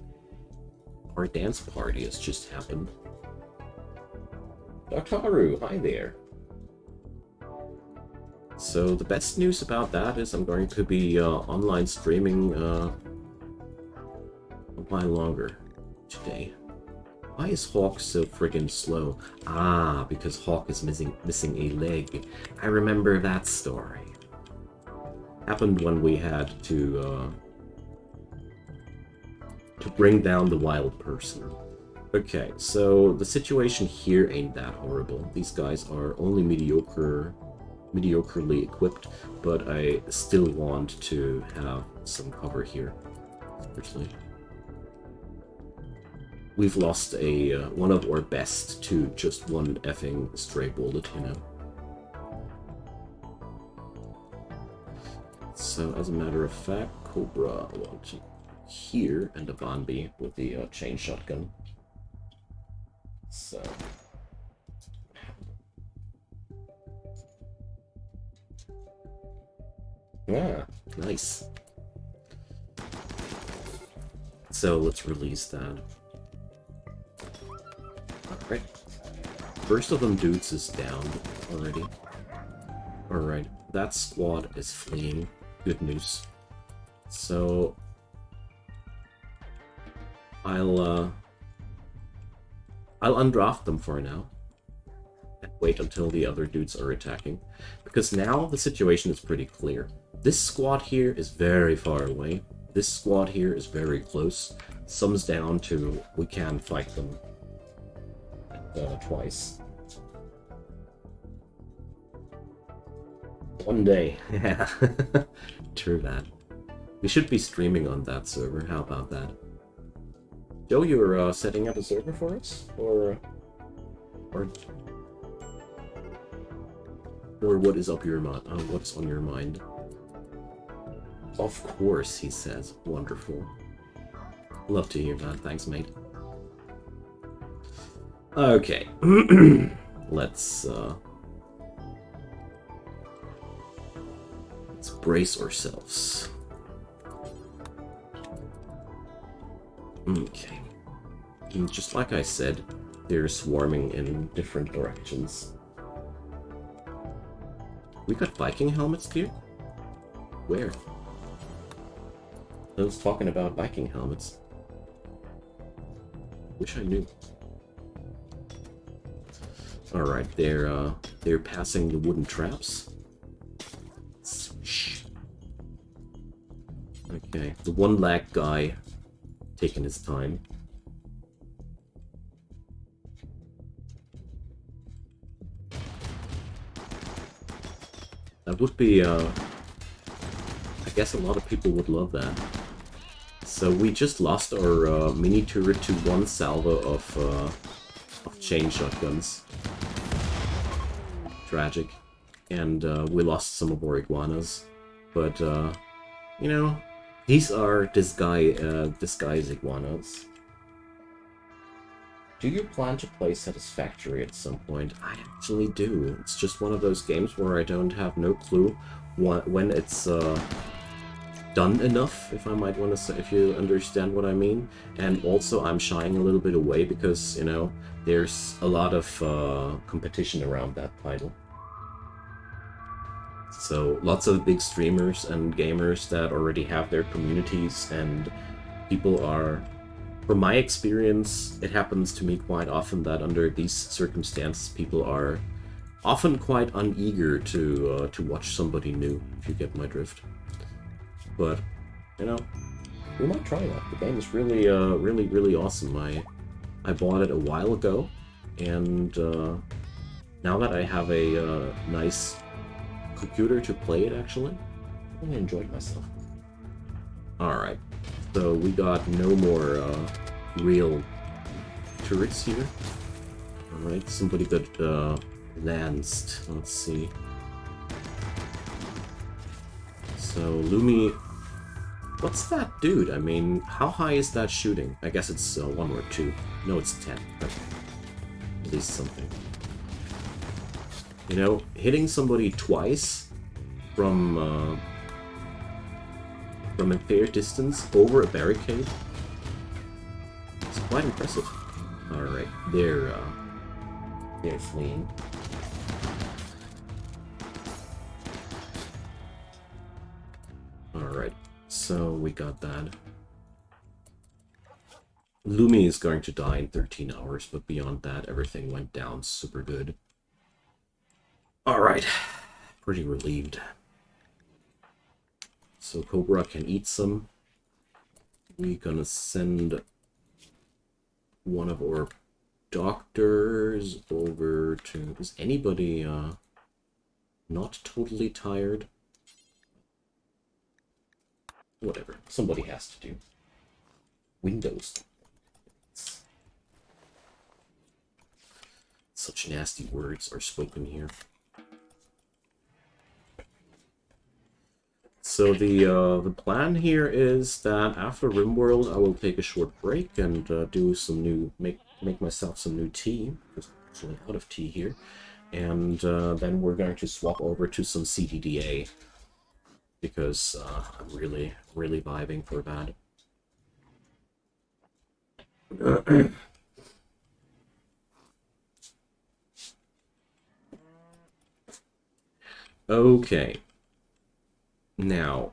Speaker 1: our dance party has just happened. Dakaru, hi there. So the best news about that is I'm going to be online streaming a while longer today. Why is Hawk so friggin' slow? Ah, because Hawk is missing a leg. I remember that story. Happened when we had to bring down the wild person. Okay, so the situation here ain't that horrible. These guys are only mediocrely equipped, but I still want to have some cover here. Seriously. We've lost one of our best to just one effing stray bullet, you know. So, as a matter of fact, Cobra I want to here, and a Vanby with the chain shotgun. So, Ah, nice. So let's release that. Alright. First of them dudes is down already. Alright, that squad is fleeing. Good news. So I'll undraft them for now. And wait until the other dudes are attacking. Because now the situation is pretty clear. This squad here is very far away. This squad here is very close. Sums down to we can fight them twice. One day. Yeah. True that. We should be streaming on that server. How about that? Joe, you're setting up a server for us? Or what is up your mind? What's on your mind? Of course, he says. Wonderful. Love to hear that. Thanks, mate. Okay. Let's brace ourselves. Okay. And just like I said, they're swarming in different directions. We got Viking helmets here? Where? I was talking about Viking helmets. Wish I knew. Alright, they're passing the wooden traps. Shh. Okay, the one-lag guy taking his time. That would be, I guess a lot of people would love that. So we just lost our mini turret to one salvo of chain shotguns. Tragic. And we lost some of our iguanas. But, you know, these are disguise iguanas. Do you plan to play Satisfactory at some point? I actually do. It's just one of those games where I don't have no clue when it's done enough, if I might want to say, if you understand what I mean. And also I'm shying a little bit away because, you know, there's a lot of competition around that title. So lots of big streamers and gamers that already have their communities, and people are, from my experience, it happens to me quite often that under these circumstances people are often quite uneager to watch somebody new, if you get my drift. But, you know, we might try that. The game is really, really awesome. I bought it a while ago, and now that I have a nice computer to play it, actually, I really enjoyed myself. Alright, so we got no more real turrets here. Alright, somebody got lanced. Let's see. So, Lumi... What's that dude? I mean, how high is that shooting? I guess it's 1 or 2. No, it's 10. Okay. At least something. You know, hitting somebody twice from a fair distance over a barricade is quite impressive. Alright, they're fleeing. Alright, so we got that. Lumi is going to die in 13 hours, but beyond that, everything went down super good. Alright, pretty relieved. So Cobra can eat some. We're gonna send one of our doctors over to... Is anybody not totally tired? Whatever, somebody has to do. Windows. Such nasty words are spoken here. So the plan here is that after Rimworld I will take a short break and do some new, make myself some new tea, because I'm actually out of tea here, and then we're going to swap over to some CTDA. because I'm really, really vibing for that. Okay. Now,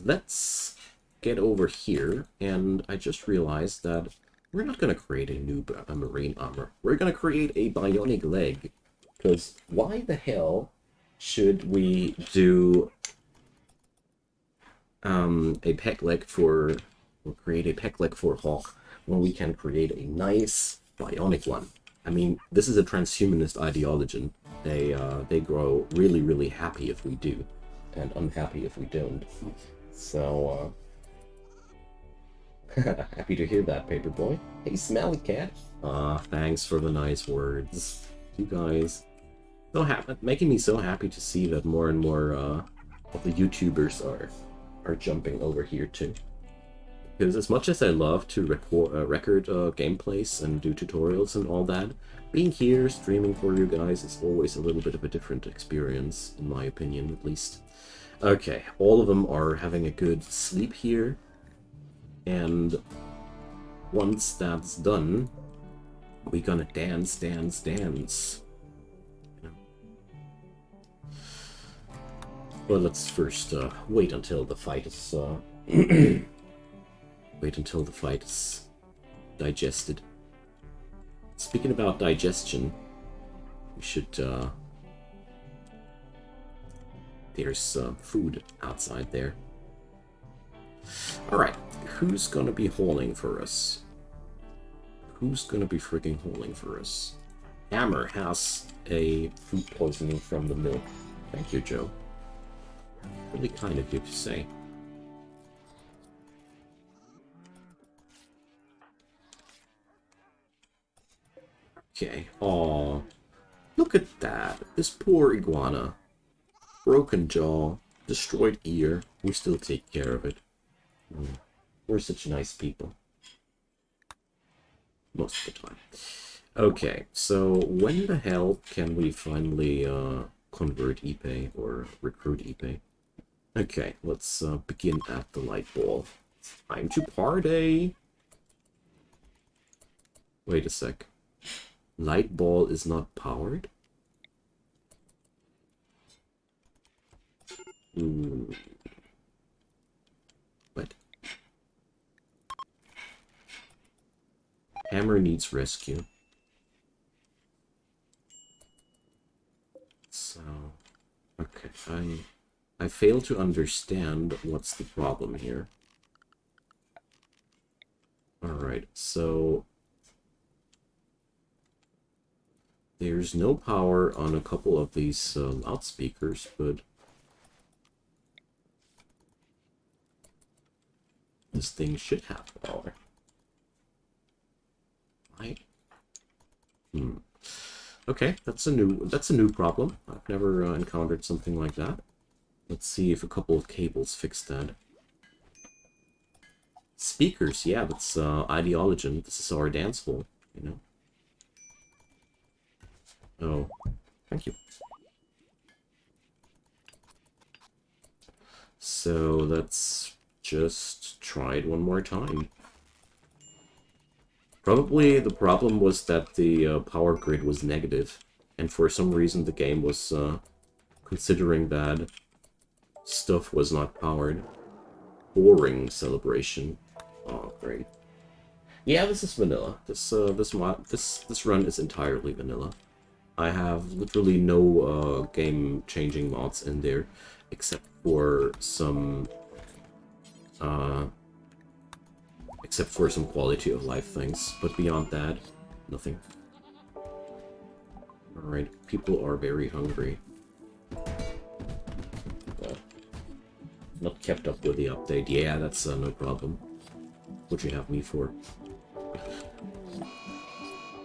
Speaker 1: let's get over here, and I just realized that we're not going to create a new marine armor. We're going to create a bionic leg. Because why the hell should we do a peg leg for, or create a peg leg for Hawk when we can create a nice bionic one? I mean, this is a transhumanist ideology. They grow really, really happy if we do, and unhappy if we don't. So, happy to hear that, Paperboy. Hey, Smelly Cat. Thanks for the nice words, you guys. So happy, making me so happy to see that more and more of the YouTubers are jumping over here too. Because as much as I love to record gameplays and do tutorials and all that, being here streaming for you guys is always a little bit of a different experience, in my opinion, at least. Okay, all of them are having a good sleep here, and once that's done, we're gonna dance, dance, dance. But let's first wait until the fight is wait until the fight is digested. Speaking about digestion, we should there's food outside there. All right, who's gonna be hauling for us? Who's gonna be freaking hauling for us? Hammer has a food poisoning from the milk. Thank you, Joe. Really kind of you to say. Okay. Aw. Look at that. This poor iguana. Broken jaw. Destroyed ear. We still take care of it. We're such nice people. Most of the time. Okay, so when the hell can we finally convert Ipe or recruit Ipe? Okay, let's begin at the light ball. It's time to party! Wait a sec. Light ball is not powered? Ooh. What? Hammer needs rescue. So... okay, I fail to understand what's the problem here. Alright, so... there's no power on a couple of these loudspeakers, but... this thing should have power. Right? Okay, that's a new problem. I've never encountered something like that. Let's see if a couple of cables fix that. Speakers, yeah, that's Idioligion. This is our dance hall, you know. Oh, thank you. So let's just try it one more time. Probably the problem was that the power grid was negative, and for some reason the game was considering that stuff was not powered. Boring celebration. Oh, great. Yeah, this is vanilla. This run is entirely vanilla. I have literally no game-changing mods in there, except for some quality of life things. But beyond that, nothing. Alright, people are very hungry. Not kept up with the update. Yeah, that's no problem. What you have me for?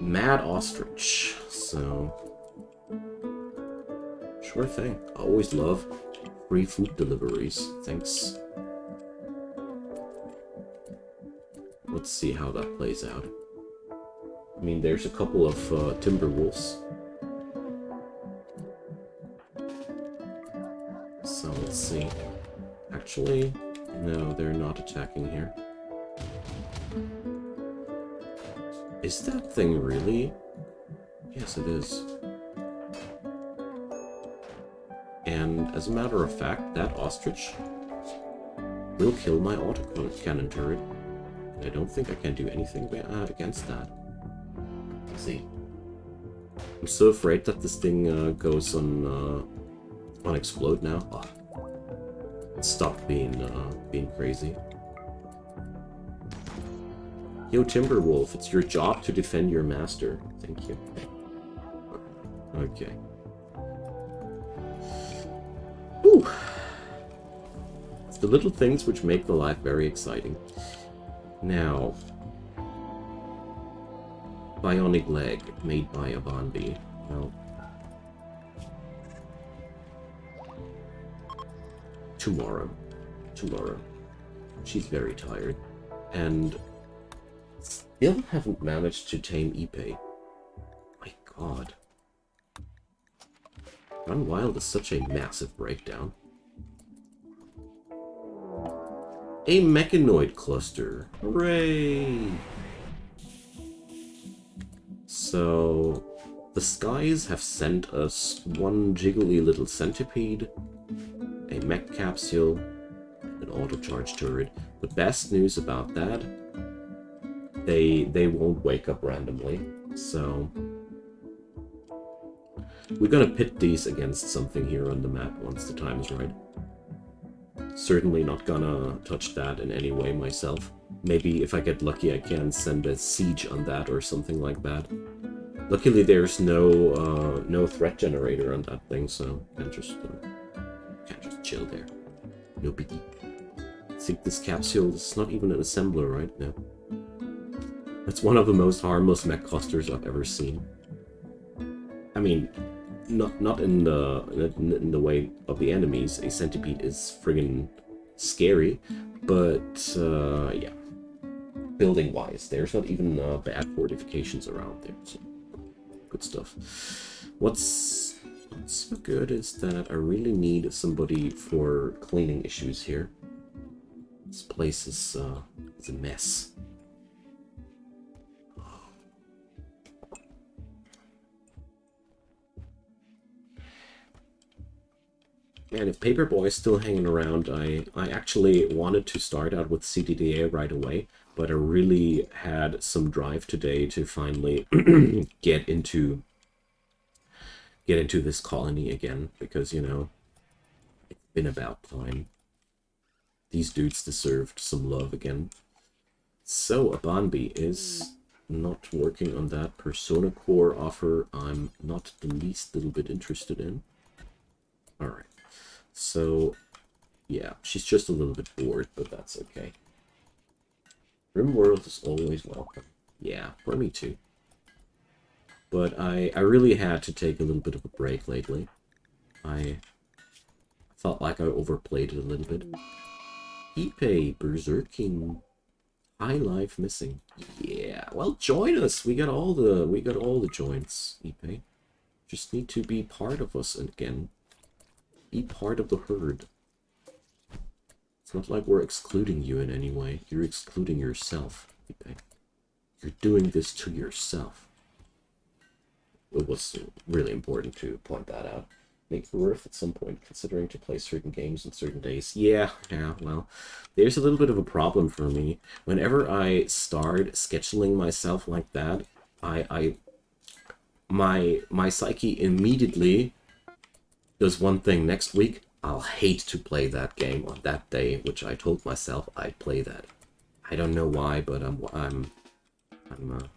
Speaker 1: Mad Ostrich. So... sure thing. I always love free food deliveries. Thanks. Let's see how that plays out. I mean, there's a couple of Timberwolves. So let's see. Actually, no, they're not attacking here. Is that thing really? Yes, it is. And as a matter of fact, that ostrich will kill my autocannon turret. I don't think I can do anything against that. Let's see. I'm so afraid that this thing goes on explode now. Oh, stop being crazy. Yo, Timberwolf, it's your job to defend your master. Thank you. Okay. Whew. It's the little things which make the life very exciting. Now, bionic leg made by Abanbi. Well, tomorrow. She's very tired, and still haven't managed to tame Ipe. My god. Run Wild is such a massive breakdown. A mechanoid cluster. Hooray! So, the skies have sent us one jiggly little centipede, a mech capsule, an auto-charge turret. The best news about that, they won't wake up randomly. So, we're gonna pit these against something here on the map once the time is right. Certainly not gonna touch that in any way myself. Maybe if I get lucky I can send a siege on that or something like that. Luckily there's no threat generator on that thing, so I can just chill there. No biggie. I think this capsule is not even an assembler, right? No. That's one of the most harmless mech clusters I've ever seen. I mean, not in the way of the enemies. A centipede is friggin' scary, but yeah, building wise, there's not even bad fortifications around there. So good stuff. What's good is that I really need somebody for cleaning issues here. This place is a mess. And if Paperboy is still hanging around, I actually wanted to start out with CDDA right away, but I really had some drive today to finally get into this colony again, because, you know, it's been about time. These dudes deserved some love again. So, Abanbi is not working on that Persona Core offer I'm not the least little bit interested in. Alright. So, yeah, she's just a little bit bored, but that's okay. Rimworld is always welcome. Yeah, for me too. But I really had to take a little bit of a break lately. I felt like I overplayed it a little bit. Ipe, Berserking, High Life missing. Yeah, well, join us. We got all the joints, Ipe. Just need to be part of us again. Be part of the herd. It's not like we're excluding you in any way. You're excluding yourself, Ipe. You're doing this to yourself. It was really important to point that out. Make it worth at some point considering to play certain games on certain days. Yeah, well, there's a little bit of a problem for me. Whenever I start scheduling myself like that, my psyche immediately does one thing. Next week, I'll hate to play that game on that day, which I told myself I'd play that. I don't know why, but I'm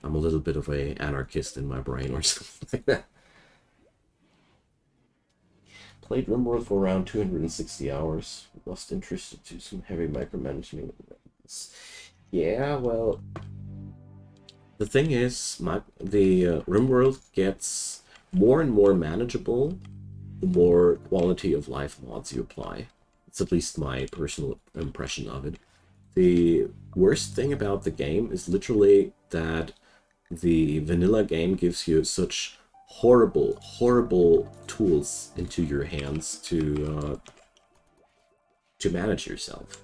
Speaker 1: a little bit of a anarchist in my brain or something like that. Played Rimworld for around 260 hours. Lost interest to some heavy micromanagement. Yeah, well, the thing is, the Rimworld gets more and more manageable the more quality of life mods you apply. It's at least my personal impression of it. The worst thing about the game is literally that the vanilla game gives you such horrible tools into your hands to to manage yourself.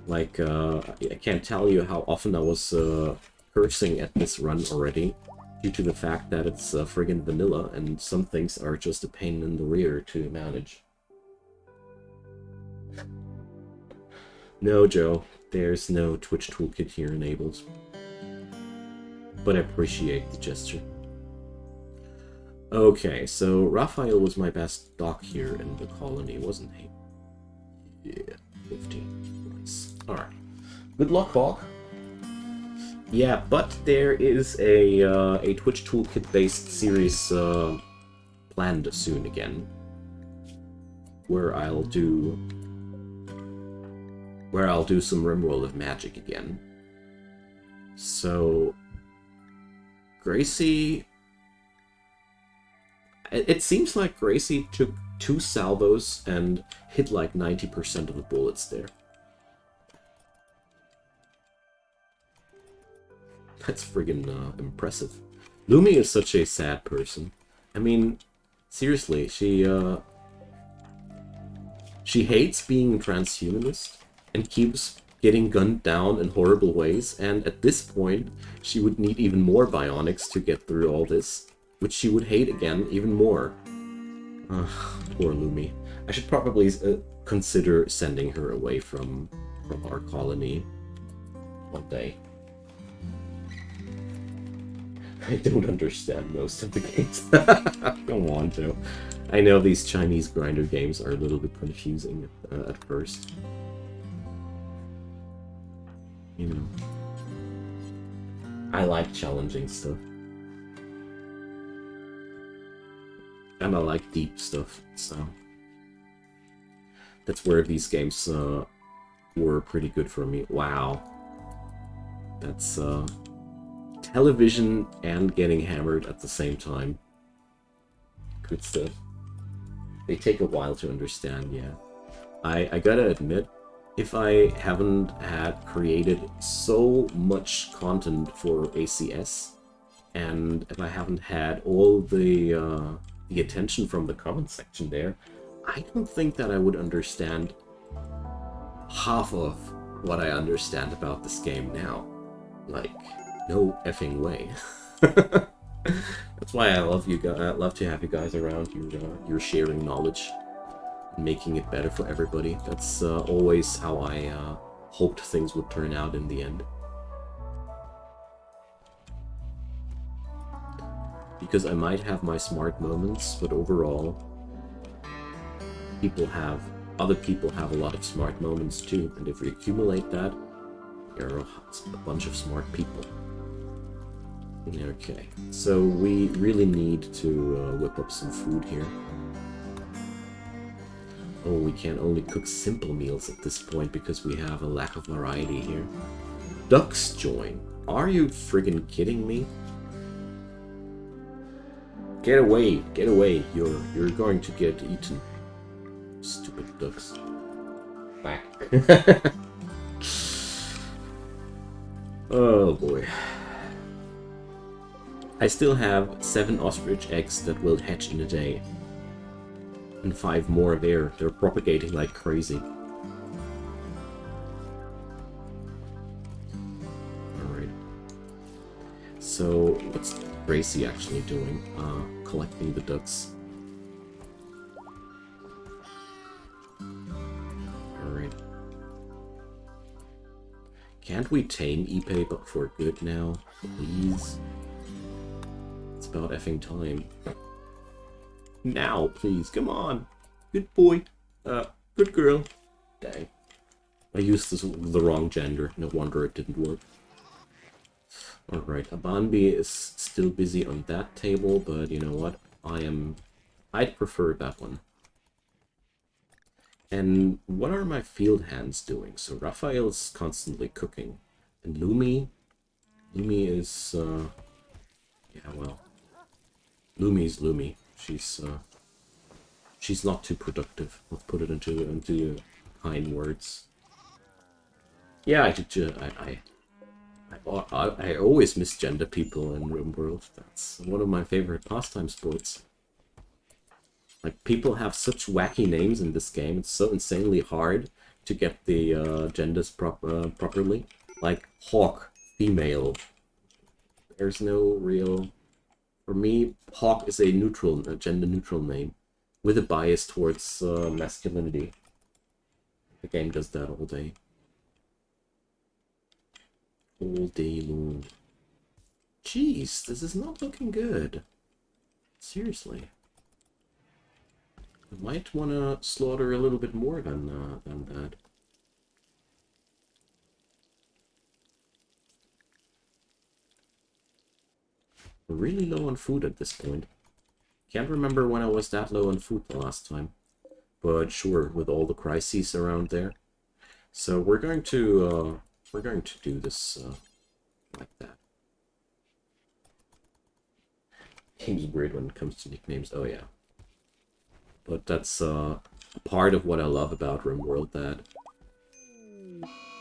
Speaker 1: Like, I can't tell you how often I was cursing at this run already, due to the fact that it's friggin' vanilla, and some things are just a pain in the rear to manage. No, Joe, there's no Twitch toolkit here enabled. But I appreciate the gesture. Okay, so Raphael was my best doc here in the colony, wasn't he? Yeah, 15. Nice. Alright. Good luck, Bog. Yeah, but there is a Twitch toolkit-based series planned soon again, where I'll do some Rimworld of Magic again. So Gracie, it seems like Gracie took 2 salvos and hit like 90% of the bullets there. That's friggin' impressive. Lumi is such a sad person. I mean, seriously, she hates being transhumanist and keeps getting gunned down in horrible ways, and at this point, she would need even more bionics to get through all this, which she would hate again even more. Poor Lumi. I should probably consider sending her away from our colony one day. I don't understand most of the games. Don't want to. I know these Chinese grinder games are a little bit confusing at first. You know, I like challenging stuff. And I like deep stuff, so that's where these games were pretty good for me. Wow. That's television and getting hammered at the same time. Good stuff. They take a while to understand, yeah. I gotta admit, if I haven't had created so much content for ACS, and if I haven't had all the attention from the comment section there, I don't think that I would understand half of what I understand about this game now. Like, no effing way. That's why I love you guys. I love to have you guys around. You're sharing knowledge, and making it better for everybody. That's always how I hoped things would turn out in the end. Because I might have my smart moments, but overall, other people have a lot of smart moments too, and if we accumulate that, you're a bunch of smart people. Okay, so we really need to whip up some food here. Oh, we can only cook simple meals at this point because we have a lack of variety here. Ducks join. Are you friggin' kidding me? Get away, get away. You're going to get eaten. Stupid ducks. Back. Oh boy. I still have 7 ostrich eggs that will hatch in a day. And 5 more there. They're propagating like crazy. Alright. So, what's Gracie actually doing? Collecting the ducks. Alright. Can't we tame Ipe but for good now? Please? It's about effing time. Now, please, come on. Good boy. Good girl. Dang. I used the wrong gender. No wonder it didn't work. Alright, Abanbi is still busy on that table, but you know what? I'd prefer that one. And what are my field hands doing? So Raphael's constantly cooking. And Lumi is, yeah, well, Lumi's Lumi. She's not too productive. Let's put it into kind words. Yeah, I always misgender people in Rimworld. That's one of my favorite pastime sports. Like, people have such wacky names in this game. It's so insanely hard to get the genders properly. Like, Hawk, female. There's no real... For me, Hawk is a gender-neutral name, with a bias towards masculinity. The game does that all day. All day long. Jeez, this is not looking good. Seriously. I might want to slaughter a little bit more than that. We're really low on food at this point. Can't remember when I was that low on food the last time. But sure, with all the crises around there. So we're going to do this like that. King's weird when it comes to nicknames. Oh yeah. But that's part of what I love about Rimworld, that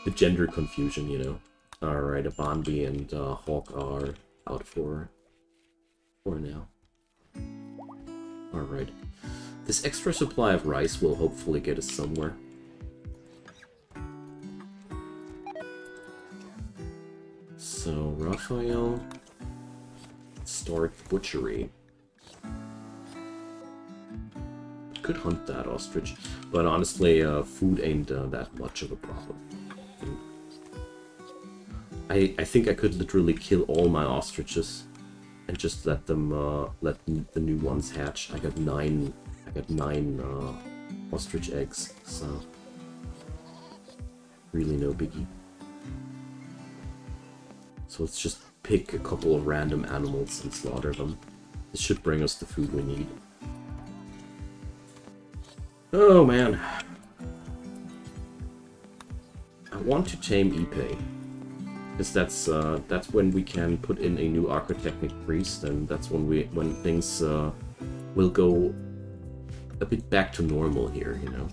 Speaker 1: the gender confusion, you know. Alright, Abanbi and Hawk are out for now. Alright. This extra supply of rice will hopefully get us somewhere. So, Raphael, start butchery. Could hunt that ostrich, but honestly, food ain't that much of a problem. I think I could literally kill all my ostriches and just let them let the new ones hatch. I got nine ostrich eggs, so really no biggie. So let's just pick a couple of random animals and slaughter them. This should bring us the food we need. Oh man. I want to tame Ipe. Because that's when we can put in a new Archotechnic priest, and that's when things will go a bit back to normal here, you know.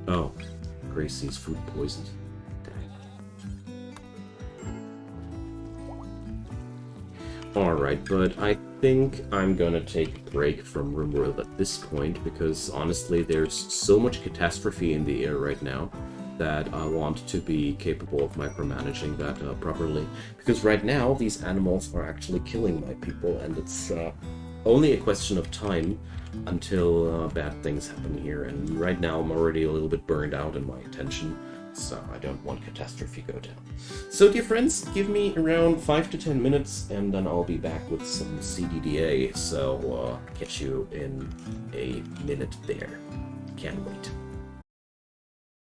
Speaker 1: Oh, Gracie's food poisoned. Alright, but I think I'm gonna take a break from Rimworld at this point, because honestly there's so much catastrophe in the air right now that I want to be capable of micromanaging that properly. Because right now these animals are actually killing my people, and it's only a question of time until bad things happen here, and right now I'm already a little bit burned out in my attention. So I don't want catastrophe go down. So dear friends, give me around 5 to 10 minutes and then I'll be back with some CDDA. So catch you in a minute there. Can't wait.